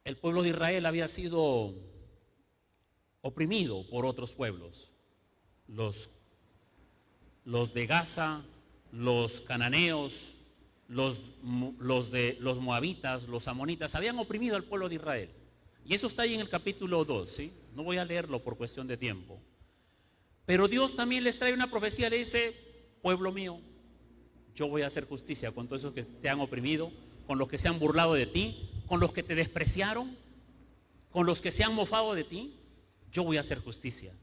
El pueblo de Israel había sido oprimido por otros pueblos. Los de Gaza, los cananeos, los moabitas, los amonitas, habían oprimido al pueblo de Israel. Y eso está ahí en el capítulo 2, ¿sí? No voy a leerlo por cuestión de tiempo. Pero Dios también les trae una profecía, le dice: pueblo mío, yo voy a hacer justicia con todos esos que te han oprimido, con los que se han burlado de ti, con los que te despreciaron, con los que se han mofado de ti. Yo voy a hacer justicia.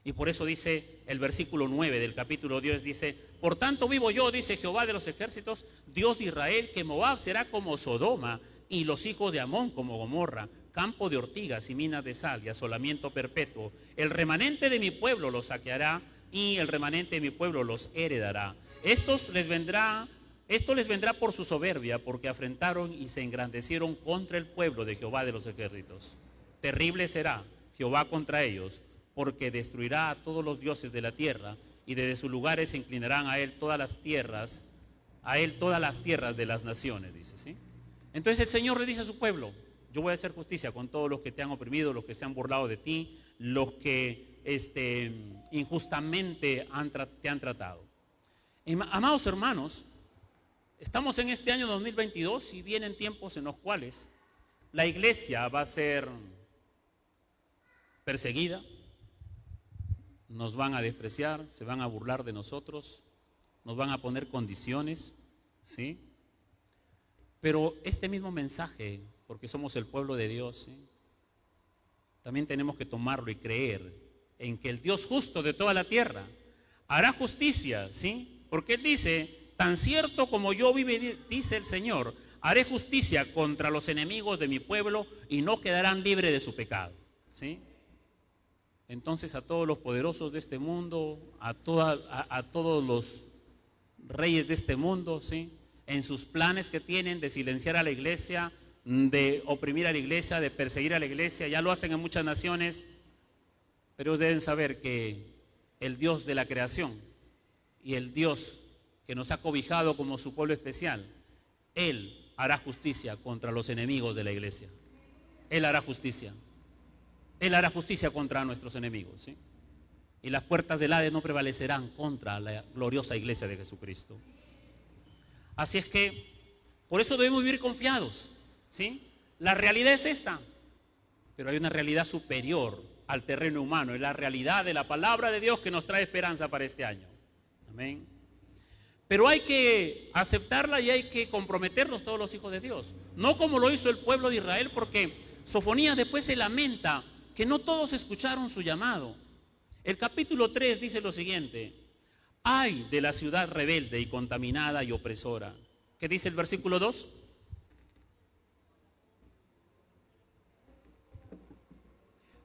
Y por eso dice el versículo 9 del capítulo 10, dice: por tanto vivo yo, dice Jehová de los ejércitos, Dios de Israel, que Moab será como Sodoma y los hijos de Amón como Gomorra, campo de ortigas y minas de sal y asolamiento perpetuo. El remanente de mi pueblo los saqueará y el remanente de mi pueblo los heredará. Esto les vendrá por su soberbia, porque afrentaron y se engrandecieron contra el pueblo de Jehová de los ejércitos. Terrible será Jehová contra ellos, porque destruirá a todos los dioses de la tierra, y desde sus lugares se inclinarán a él todas las tierras a él todas las tierras de las naciones, dice, ¿sí? Entonces el Señor le dice a su pueblo: yo voy a hacer justicia con todos los que te han oprimido, los que se han burlado de ti, los que injustamente te han tratado. Amados hermanos, estamos en este año 2022 y vienen tiempos en los cuales la iglesia va a ser perseguida, nos van a despreciar, se van a burlar de nosotros, nos van a poner condiciones, ¿sí? Pero este mismo mensaje, porque somos el pueblo de Dios, ¿sí?, también tenemos que tomarlo y creer en que el Dios justo de toda la tierra hará justicia, ¿sí? Porque Él dice: tan cierto como yo vive, dice el Señor, haré justicia contra los enemigos de mi pueblo y no quedarán libres de su pecado, ¿sí? Entonces a todos los poderosos de este mundo, a todos los reyes de este mundo, ¿sí?, en sus planes que tienen de silenciar a la iglesia, de oprimir a la iglesia, de perseguir a la iglesia, ya lo hacen en muchas naciones, pero deben saber que el Dios de la creación y el Dios que nos ha cobijado como su pueblo especial, Él hará justicia contra los enemigos de la iglesia. Él hará justicia. Él hará justicia contra nuestros enemigos, ¿sí? Y las puertas del Hades no prevalecerán contra la gloriosa iglesia de Jesucristo. Así es que, por eso debemos vivir confiados, ¿sí? La realidad es esta, pero hay una realidad superior al terreno humano, es la realidad de la palabra de Dios que nos trae esperanza para este año. Amén. Pero hay que aceptarla y hay que comprometernos todos los hijos de Dios. No como lo hizo el pueblo de Israel, porque Sofonías después se lamenta que no todos escucharon su llamado. El capítulo 3 dice lo siguiente: ay de la ciudad rebelde y contaminada y opresora. ¿Qué dice el versículo 2?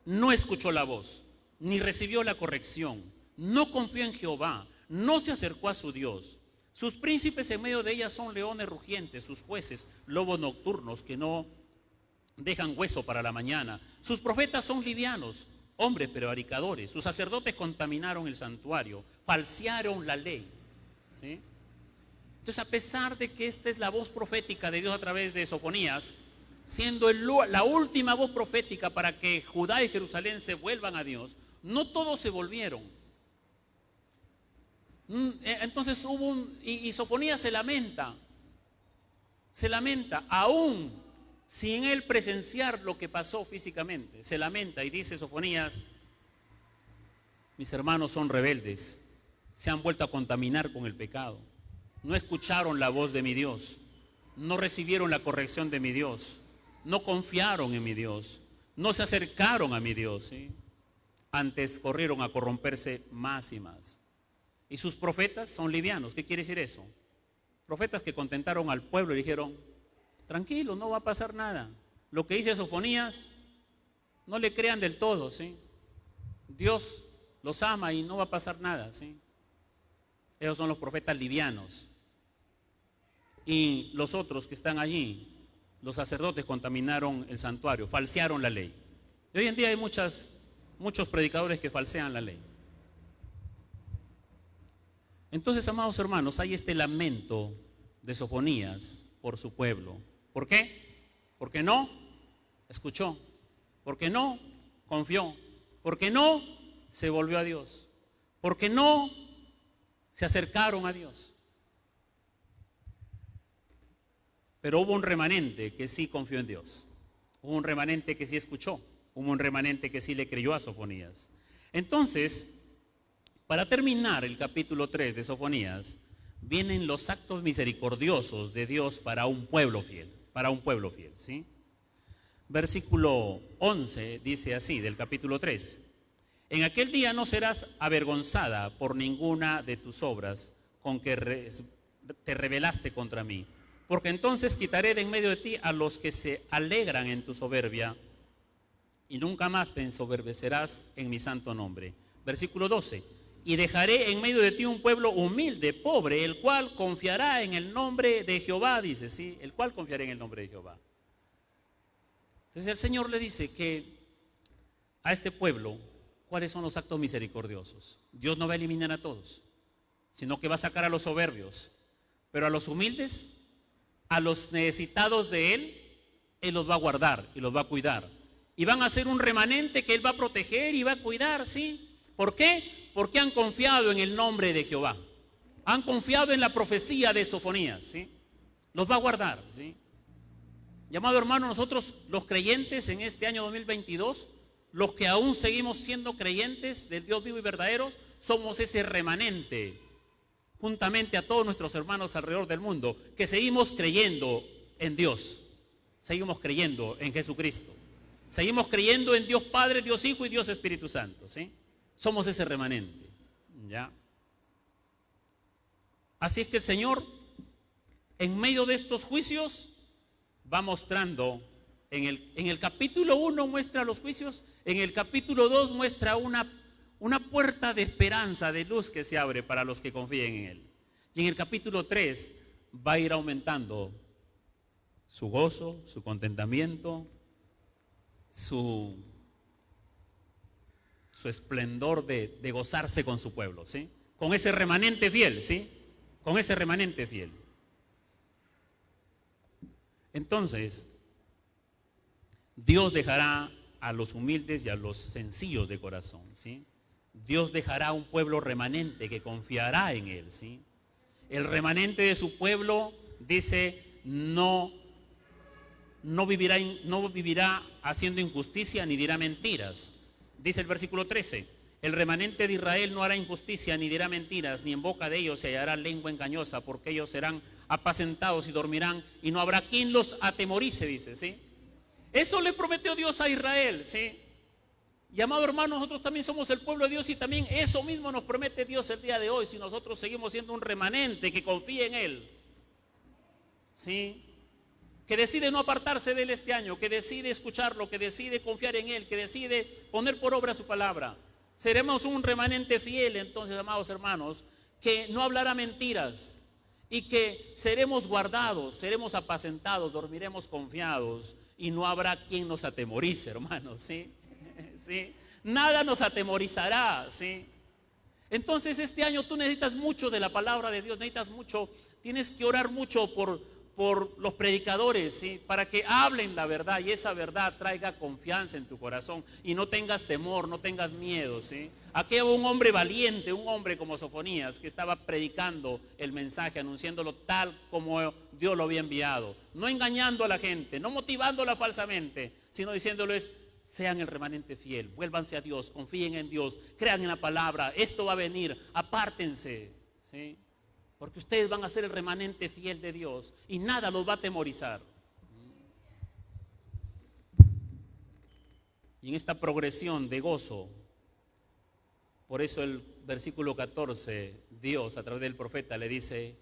No escuchó la voz, ni recibió la corrección, no confió en Jehová, no se acercó a su Dios. Sus príncipes en medio de ella son leones rugientes, sus jueces lobos nocturnos que no dejan hueso para la mañana. Sus profetas son livianos, hombres prevaricadores. Sus sacerdotes contaminaron el santuario, falsearon la ley, ¿sí? Entonces, a pesar de que esta es la voz profética de Dios a través de Sofonías, siendo la última voz profética para que Judá y Jerusalén se vuelvan a Dios, no todos se volvieron. Entonces y Sofonías se lamenta, aún sin él presenciar lo que pasó físicamente, se lamenta y dice Sofonías: mis hermanos son rebeldes, se han vuelto a contaminar con el pecado, no escucharon la voz de mi Dios, no recibieron la corrección de mi Dios, no confiaron en mi Dios, no se acercaron a mi Dios, ¿sí? Antes corrieron a corromperse más y más. Y sus profetas son livianos. ¿Qué quiere decir eso? Profetas que contentaron al pueblo y dijeron: tranquilo, no va a pasar nada. Lo que dice Sofonías, no le crean del todo, ¿sí? Dios los ama y no va a pasar nada, ¿sí? Esos son los profetas livianos. Y los otros que están allí, los sacerdotes, contaminaron el santuario, falsearon la ley. Y hoy en día hay muchos predicadores que falsean la ley. Entonces, amados hermanos, hay este lamento de Sofonías por su pueblo. ¿Por qué? Porque no escuchó, porque no confió, porque no se volvió a Dios, porque no se acercaron a Dios. Pero hubo un remanente que sí confió en Dios, hubo un remanente que sí escuchó, hubo un remanente que sí le creyó a Sofonías. Entonces, para terminar el capítulo 3 de Sofonías, vienen los actos misericordiosos de Dios para un pueblo fiel, ¿sí? Versículo 11 dice así, del capítulo 3: en aquel día no serás avergonzada por ninguna de tus obras con que te rebelaste contra mí, porque entonces quitaré de en medio de ti a los que se alegran en tu soberbia y nunca más te ensoberbecerás en mi santo nombre. Versículo 12: y dejaré en medio de ti un pueblo humilde, pobre, el cual confiará en el nombre de Jehová, dice, ¿sí? El cual confiará en el nombre de Jehová. Entonces el Señor le dice que a este pueblo, ¿cuáles son los actos misericordiosos? Dios no va a eliminar a todos, sino que va a sacar a los soberbios, Pero a los humildes, a los necesitados de Él los va a guardar y los va a cuidar. Y van a ser un remanente que Él va a proteger y va a cuidar, ¿sí? ¿Por qué? Porque han confiado en el nombre de Jehová. Han confiado en la profecía de Sofonías, ¿sí? Los va a guardar, ¿sí? Llamado hermano, nosotros los creyentes en este año 2022, los que aún seguimos siendo creyentes del Dios vivo y verdadero, somos ese remanente, juntamente a todos nuestros hermanos alrededor del mundo, que seguimos creyendo en Dios, seguimos creyendo en Jesucristo, seguimos creyendo en Dios Padre, Dios Hijo y Dios Espíritu Santo, ¿sí? Somos ese remanente, ¿ya? Así es que el Señor, en medio de estos juicios, va mostrando, en el capítulo 1 muestra los juicios, en el capítulo 2 muestra una puerta de esperanza, de luz que se abre para los que confíen en Él. Y en el capítulo 3 va a ir aumentando su gozo, su contentamiento, su esplendor de gozarse con su pueblo, ¿sí? Con ese remanente fiel, ¿sí? Con ese remanente fiel. Entonces, Dios dejará a los humildes y a los sencillos de corazón, ¿sí? Dios dejará un pueblo remanente que confiará en Él, ¿sí? El remanente de su pueblo, dice, no vivirá haciendo injusticia ni dirá mentiras. Dice el versículo 13, el remanente de Israel no hará injusticia ni dirá mentiras, ni en boca de ellos se hallará lengua engañosa, porque ellos serán apacentados y dormirán, y no habrá quien los atemorice, dice, ¿sí? Eso le prometió Dios a Israel, ¿sí? Y amado hermano, nosotros también somos el pueblo de Dios y también eso mismo nos promete Dios el día de hoy, si nosotros seguimos siendo un remanente que confía en Él, ¿sí? Que decide no apartarse de Él este año, que decide escucharlo, que decide confiar en Él, que decide poner por obra su palabra. Seremos un remanente fiel entonces, amados hermanos, que no hablará mentiras y que seremos guardados, seremos apacentados, dormiremos confiados y no habrá quien nos atemorice, hermanos, ¿sí? ¿Sí? Nada nos atemorizará, ¿sí? Entonces este año tú necesitas mucho de la palabra de Dios, necesitas mucho, tienes que orar mucho por los predicadores, ¿sí? Para que hablen la verdad y esa verdad traiga confianza en tu corazón y no tengas temor, no tengas miedo, ¿sí? Aquí hubo un hombre valiente, un hombre como Sofonías que estaba predicando el mensaje, anunciándolo tal como Dios lo había enviado, no engañando a la gente, no motivándola falsamente, sino diciéndoles: sean el remanente fiel, vuélvanse a Dios, confíen en Dios, crean en la palabra, esto va a venir, apártense, ¿sí? Porque ustedes van a ser el remanente fiel de Dios y nada los va a atemorizar. Y en esta progresión de gozo, por eso el versículo 14, Dios a través del profeta le dice: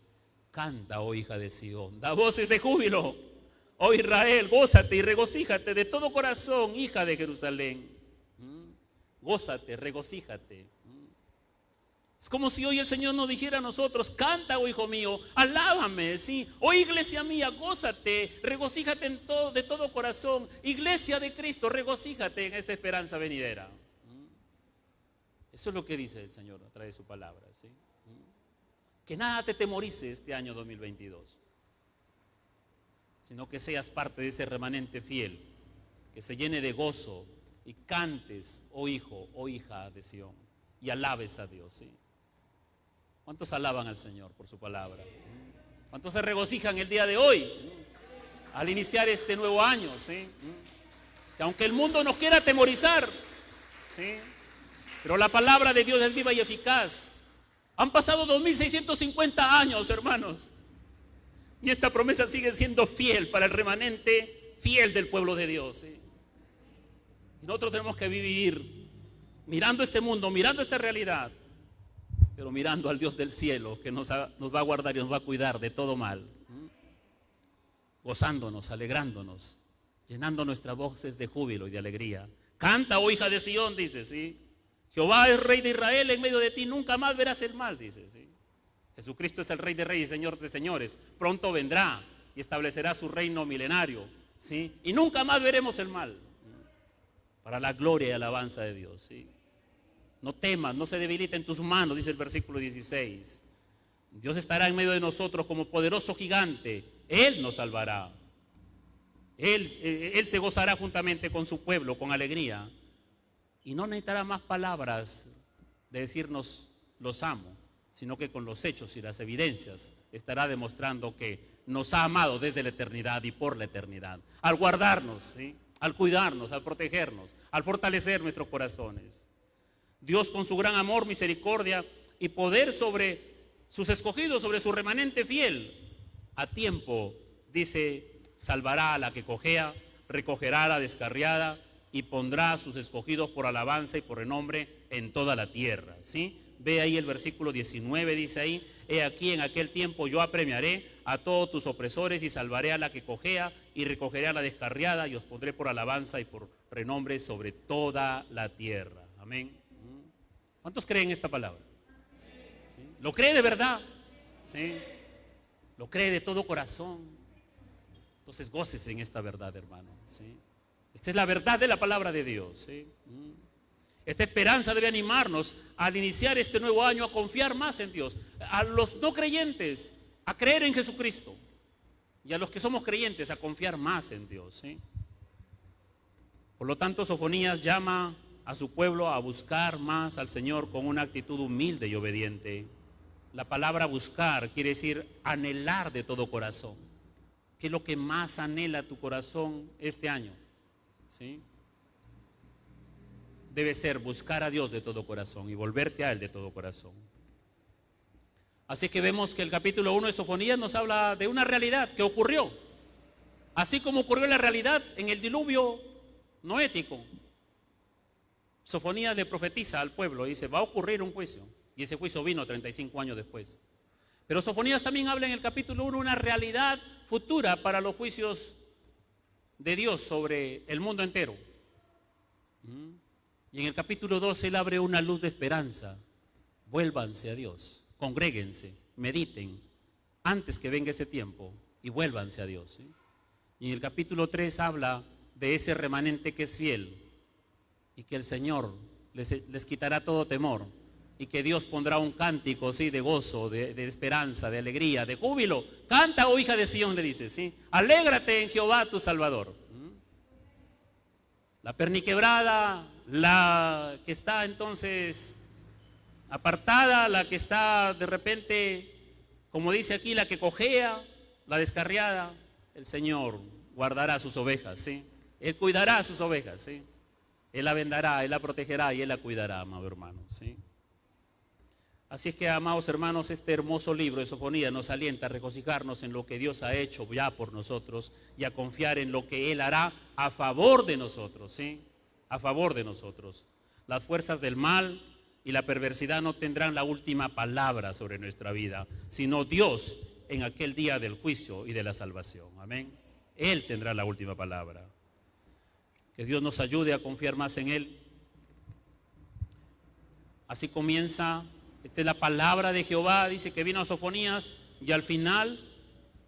canta, oh hija de Sión, da voces de júbilo, oh Israel, gózate y regocíjate de todo corazón, hija de Jerusalén. Gózate, regocíjate. Es como si hoy el Señor nos dijera a nosotros: canta, oh hijo mío, alábame, ¿sí? Oh iglesia mía, gózate, regocíjate de todo corazón. Iglesia de Cristo, regocíjate en esta esperanza venidera. Eso es lo que dice el Señor a través de su palabra, ¿sí? Que nada te temorice este año 2022, sino que seas parte de ese remanente fiel, que se llene de gozo y cantes, oh hijo, oh hija de Sión, y alabes a Dios, ¿sí? ¿Cuántos alaban al Señor por su palabra? ¿Cuántos se regocijan el día de hoy al iniciar este nuevo año, ¿sí? Que aunque el mundo nos quiera atemorizar, ¿sí? Pero la palabra de Dios es viva y eficaz. Han pasado 2650 años, hermanos, y esta promesa sigue siendo fiel para el remanente fiel del pueblo de Dios, ¿sí? Y nosotros tenemos que vivir mirando este mundo, mirando esta realidad, pero mirando al Dios del cielo que nos va a guardar y nos va a cuidar de todo mal, gozándonos, alegrándonos, llenando nuestras voces de júbilo y de alegría. Canta, oh hija de Sión, dice, ¿sí? Jehová es Rey de Israel, en medio de ti nunca más verás el mal, dice, ¿sí? Jesucristo es el Rey de Reyes, Señor de Señores, pronto vendrá y establecerá su reino milenario, ¿sí? Y nunca más veremos el mal, para la gloria y alabanza de Dios, ¿sí? No temas, no se debiliten tus manos, dice el versículo 16. Dios estará en medio de nosotros como poderoso gigante. Él nos salvará. Él se gozará juntamente con su pueblo, con alegría. Y no necesitará más palabras de decirnos los amo, sino que con los hechos y las evidencias estará demostrando que nos ha amado desde la eternidad y por la eternidad. Al guardarnos, ¿sí?, al cuidarnos, al protegernos, al fortalecer nuestros corazones. Dios, con su gran amor, misericordia y poder sobre sus escogidos, sobre su remanente fiel, a tiempo, dice, salvará a la que cojea, recogerá a la descarriada y pondrá a sus escogidos por alabanza y por renombre en toda la tierra. ¿Sí? Ve ahí el versículo 19, dice ahí: he aquí, en aquel tiempo yo apremiaré a todos tus opresores y salvaré a la que cojea y recogeré a la descarriada y os pondré por alabanza y por renombre sobre toda la tierra. Amén. ¿Cuántos creen esta palabra? ¿Sí? ¿Lo cree de verdad? ¿Sí? ¿Lo cree de todo corazón? Entonces gócese en esta verdad, hermano. ¿Sí? Esta es la verdad de la palabra de Dios. ¿Sí? Esta esperanza debe animarnos al iniciar este nuevo año a confiar más en Dios. A los no creyentes a creer en Jesucristo, y a los que somos creyentes a confiar más en Dios. ¿Sí? Por lo tanto, Sofonías llama a su pueblo a buscar más al Señor con una actitud humilde y obediente. La palabra buscar quiere decir anhelar de todo corazón. ¿Qué es lo que más anhela tu corazón este año? ¿Sí? Debe ser buscar a Dios de todo corazón y volverte a Él de todo corazón. Así que vemos que el capítulo 1 de Sofonías nos habla de una realidad que ocurrió. Así como ocurrió la realidad en el diluvio noético. Sofonías le profetiza al pueblo y dice: va a ocurrir un juicio. Y ese juicio vino 35 años después. Pero Sofonías también habla en el capítulo 1 una realidad futura para los juicios de Dios sobre el mundo entero. Y en el capítulo 2 él abre una luz de esperanza. Vuélvanse a Dios, congréguense, mediten antes que venga ese tiempo y vuélvanse a Dios. ¿Sí? Y en el capítulo 3 habla de ese remanente que es fiel y que el Señor les quitará todo temor y que Dios pondrá un cántico, ¿sí?, de gozo, de esperanza, de alegría, de júbilo. Canta, oh hija de Sión, le dice, ¿sí? Alégrate en Jehová tu Salvador. La perniquebrada, la que está entonces apartada, la que está de repente, como dice aquí, la que cojea, la descarriada, el Señor guardará sus ovejas, ¿sí? Él cuidará sus ovejas, ¿sí? Él la vendará, Él la protegerá y Él la cuidará, amado hermano, ¿sí? Así es que, amados hermanos, este hermoso libro de Sofonías nos alienta a regocijarnos en lo que Dios ha hecho ya por nosotros y a confiar en lo que Él hará a favor de nosotros, ¿sí? A favor de nosotros. Las fuerzas del mal y la perversidad no tendrán la última palabra sobre nuestra vida, sino Dios en aquel día del juicio y de la salvación. Amén. Él tendrá la última palabra. Que Dios nos ayude a confiar más en Él. Así comienza. Esta es la palabra de Jehová, dice que vino a Sofonías, y al final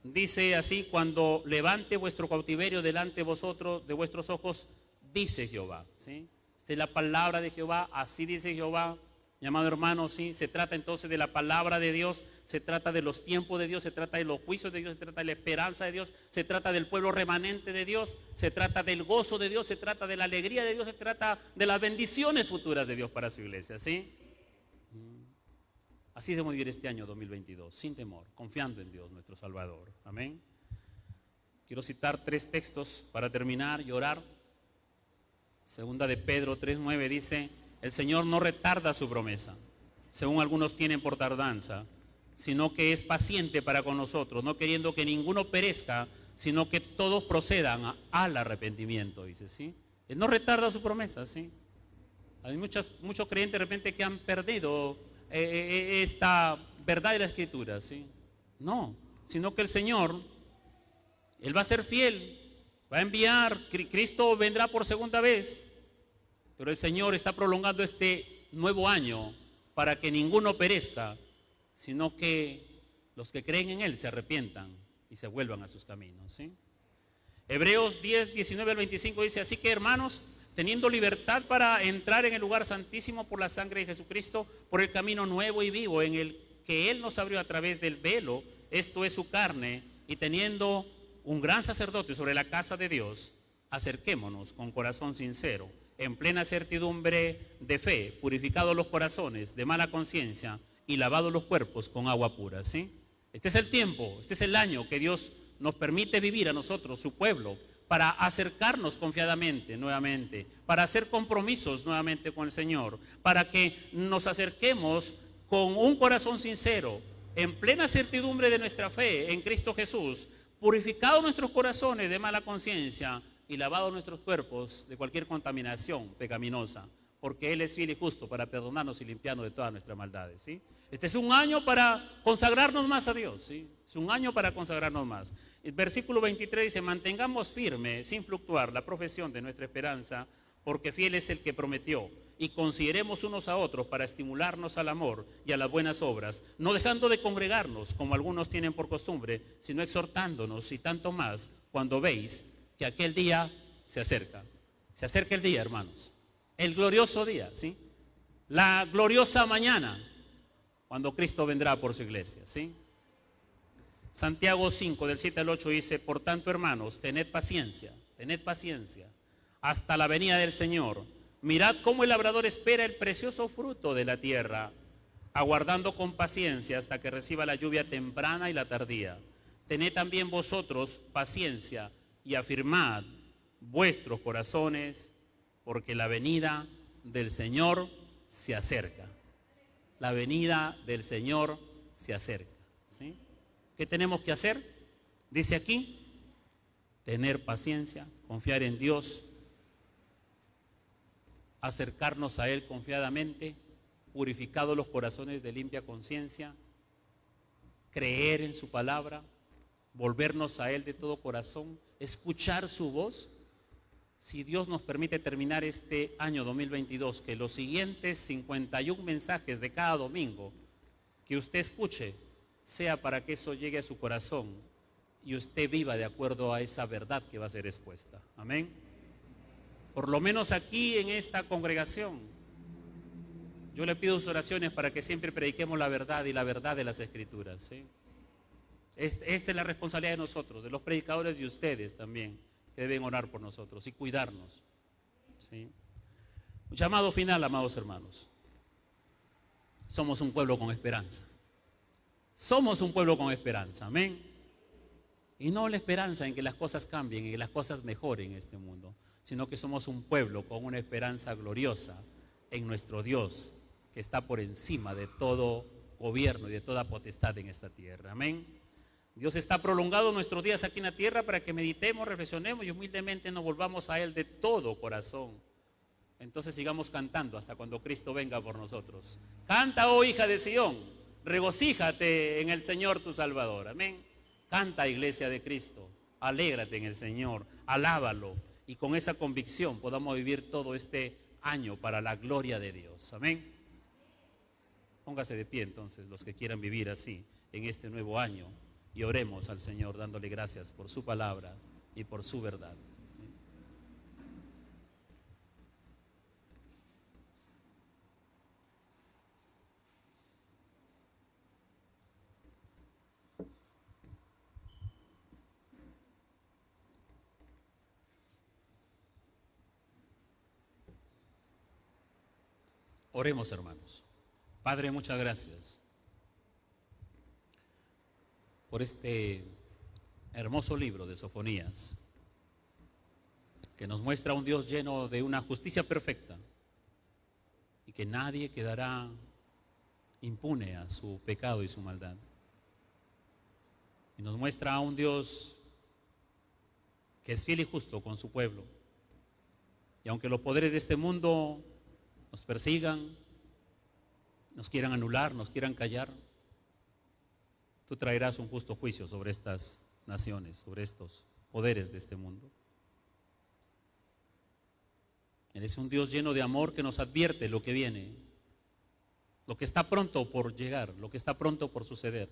dice así: cuando levante vuestro cautiverio delante de vosotros, de vuestros ojos, dice Jehová. ¿Sí? Esta es la palabra de Jehová, así dice Jehová. Mi amado hermano, sí, se trata entonces de la palabra de Dios, se trata de los tiempos de Dios, se trata de los juicios de Dios, se trata de la esperanza de Dios, se trata del pueblo remanente de Dios, se trata del gozo de Dios, se trata de la alegría de Dios, se trata de las bendiciones futuras de Dios para su iglesia, ¿sí? Así debemos vivir este año 2022, sin temor, confiando en Dios, nuestro Salvador. Amén. Quiero citar 3 textos para terminar y orar. Segunda de Pedro 3:9 dice: el Señor no retarda su promesa, según algunos tienen por tardanza, sino que es paciente para con nosotros, no queriendo que ninguno perezca, sino que todos procedan al arrepentimiento, dice, ¿sí? Él no retarda su promesa, ¿sí? Hay muchos creyentes de repente que han perdido esta verdad de la Escritura, ¿sí? No, sino que el Señor, Él va a ser fiel, va a enviar, Cristo vendrá por segunda vez, pero el Señor está prolongando este nuevo año para que ninguno perezca, sino que los que creen en Él se arrepientan y se vuelvan a sus caminos, ¿sí? Hebreos 10, 19 al 25 dice: así que, hermanos, teniendo libertad para entrar en el lugar santísimo por la sangre de Jesucristo, por el camino nuevo y vivo en el que Él nos abrió a través del velo, esto es su carne, y teniendo un gran sacerdote sobre la casa de Dios, acerquémonos con corazón sincero, en plena certidumbre de fe, purificados los corazones de mala conciencia y lavados los cuerpos con agua pura, ¿sí? Este es el tiempo, este es el año que Dios nos permite vivir a nosotros, su pueblo, para acercarnos confiadamente nuevamente, para hacer compromisos nuevamente con el Señor, para que nos acerquemos con un corazón sincero, en plena certidumbre de nuestra fe en Cristo Jesús, purificados nuestros corazones de mala conciencia y lavados nuestros cuerpos de cualquier contaminación pecaminosa, porque Él es fiel y justo para perdonarnos y limpiarnos de todas nuestras maldades, ¿sí? Este es un año para consagrarnos más a Dios, ¿sí? Es un año para consagrarnos más. El versículo 23 dice: mantengamos firme, sin fluctuar, la profesión de nuestra esperanza, porque fiel es el que prometió. Y consideremos unos a otros para estimularnos al amor y a las buenas obras, no dejando de congregarnos, como algunos tienen por costumbre, sino exhortándonos, y tanto más cuando veis que aquel día se acerca. Se acerca el día, hermanos. El glorioso día, ¿sí? La gloriosa mañana, cuando Cristo vendrá por su iglesia, ¿sí? Santiago 5, del 7 al 8 dice: por tanto, hermanos, tened paciencia hasta la venida del Señor. Mirad cómo el labrador espera el precioso fruto de la tierra, aguardando con paciencia hasta que reciba la lluvia temprana y la tardía. Tened también vosotros paciencia y afirmad vuestros corazones, porque la venida del Señor se acerca. La venida del Señor se acerca, ¿sí? ¿Qué tenemos que hacer? Dice aquí: tener paciencia, confiar en Dios, acercarnos a Él confiadamente, purificados los corazones de limpia conciencia, creer en su palabra, volvernos a Él de todo corazón, escuchar su voz. Si Dios nos permite terminar este año 2022, que los siguientes 51 mensajes de cada domingo que usted escuche sea para que eso llegue a su corazón y usted viva de acuerdo a esa verdad que va a ser expuesta. Amén. Por lo menos aquí en esta congregación, yo le pido sus oraciones para que siempre prediquemos la verdad y la verdad de las Escrituras, ¿sí? Esta es la responsabilidad de nosotros, de los predicadores y ustedes también, que deben orar por nosotros y cuidarnos, ¿sí? Un llamado final, amados hermanos. Somos un pueblo con esperanza. Somos un pueblo con esperanza, amén. Y no la esperanza en que las cosas cambien, en que las cosas mejoren en este mundo, sino que somos un pueblo con una esperanza gloriosa en nuestro Dios, que está por encima de todo gobierno y de toda potestad en esta tierra, amén. Dios está prolongando nuestros días aquí en la tierra para que meditemos, reflexionemos y humildemente nos volvamos a Él de todo corazón. Entonces sigamos cantando hasta cuando Cristo venga por nosotros. Canta, oh hija de Sión, regocíjate en el Señor tu Salvador, amén. Canta, iglesia de Cristo, alégrate en el Señor, alábalo, y con esa convicción podamos vivir todo este año para la gloria de Dios, amén. Póngase de pie entonces los que quieran vivir así en este nuevo año. Y oremos al Señor dándole gracias por su palabra y por su verdad, ¿sí? Oremos, hermanos. Padre, muchas gracias por este hermoso libro de Sofonías, que nos muestra un Dios lleno de una justicia perfecta y que nadie quedará impune a su pecado y su maldad. Y nos muestra a un Dios que es fiel y justo con su pueblo. Y aunque los poderes de este mundo nos persigan, nos quieran anular, nos quieran callar, tú traerás un justo juicio sobre estas naciones, sobre estos poderes de este mundo. Eres un Dios lleno de amor que nos advierte lo que viene, lo que está pronto por llegar, lo que está pronto por suceder.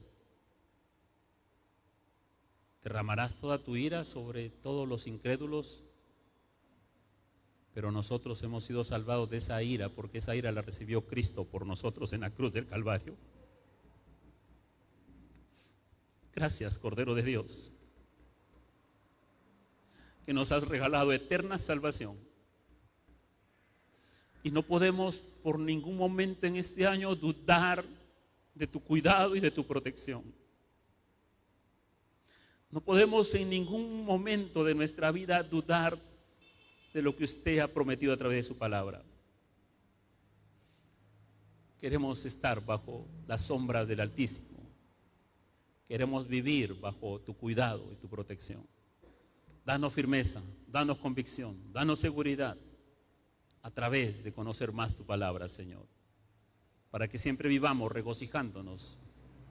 Derramarás toda tu ira sobre todos los incrédulos, pero nosotros hemos sido salvados de esa ira, porque esa ira la recibió Cristo por nosotros en la cruz del Calvario. Gracias, Cordero de Dios, que nos has regalado eterna salvación. Y no podemos por ningún momento en este año dudar de tu cuidado y de tu protección. No podemos en ningún momento de nuestra vida dudar de lo que usted ha prometido a través de su palabra. Queremos estar bajo las sombras del Altísimo. Queremos vivir bajo tu cuidado y tu protección. Danos firmeza, danos convicción, danos seguridad a través de conocer más tu palabra, Señor. Para que siempre vivamos regocijándonos,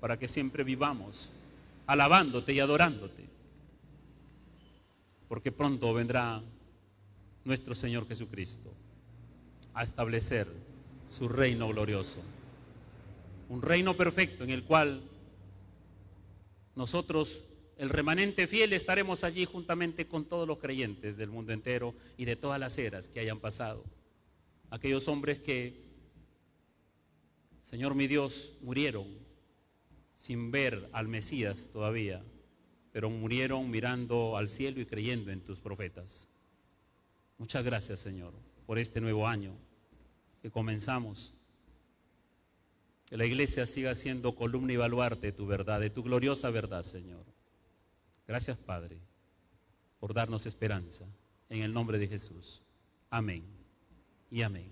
para que siempre vivamos alabándote y adorándote. Porque pronto vendrá nuestro Señor Jesucristo a establecer su reino glorioso. Un reino perfecto en el cual nosotros, el remanente fiel, estaremos allí juntamente con todos los creyentes del mundo entero y de todas las eras que hayan pasado. Aquellos hombres que, Señor mi Dios, murieron sin ver al Mesías todavía, pero murieron mirando al cielo y creyendo en tus profetas. Muchas gracias, Señor, por este nuevo año que comenzamos. Que la iglesia siga siendo columna y baluarte de tu verdad, de tu gloriosa verdad, Señor. Gracias, Padre, por darnos esperanza. En el nombre de Jesús. Amén y amén.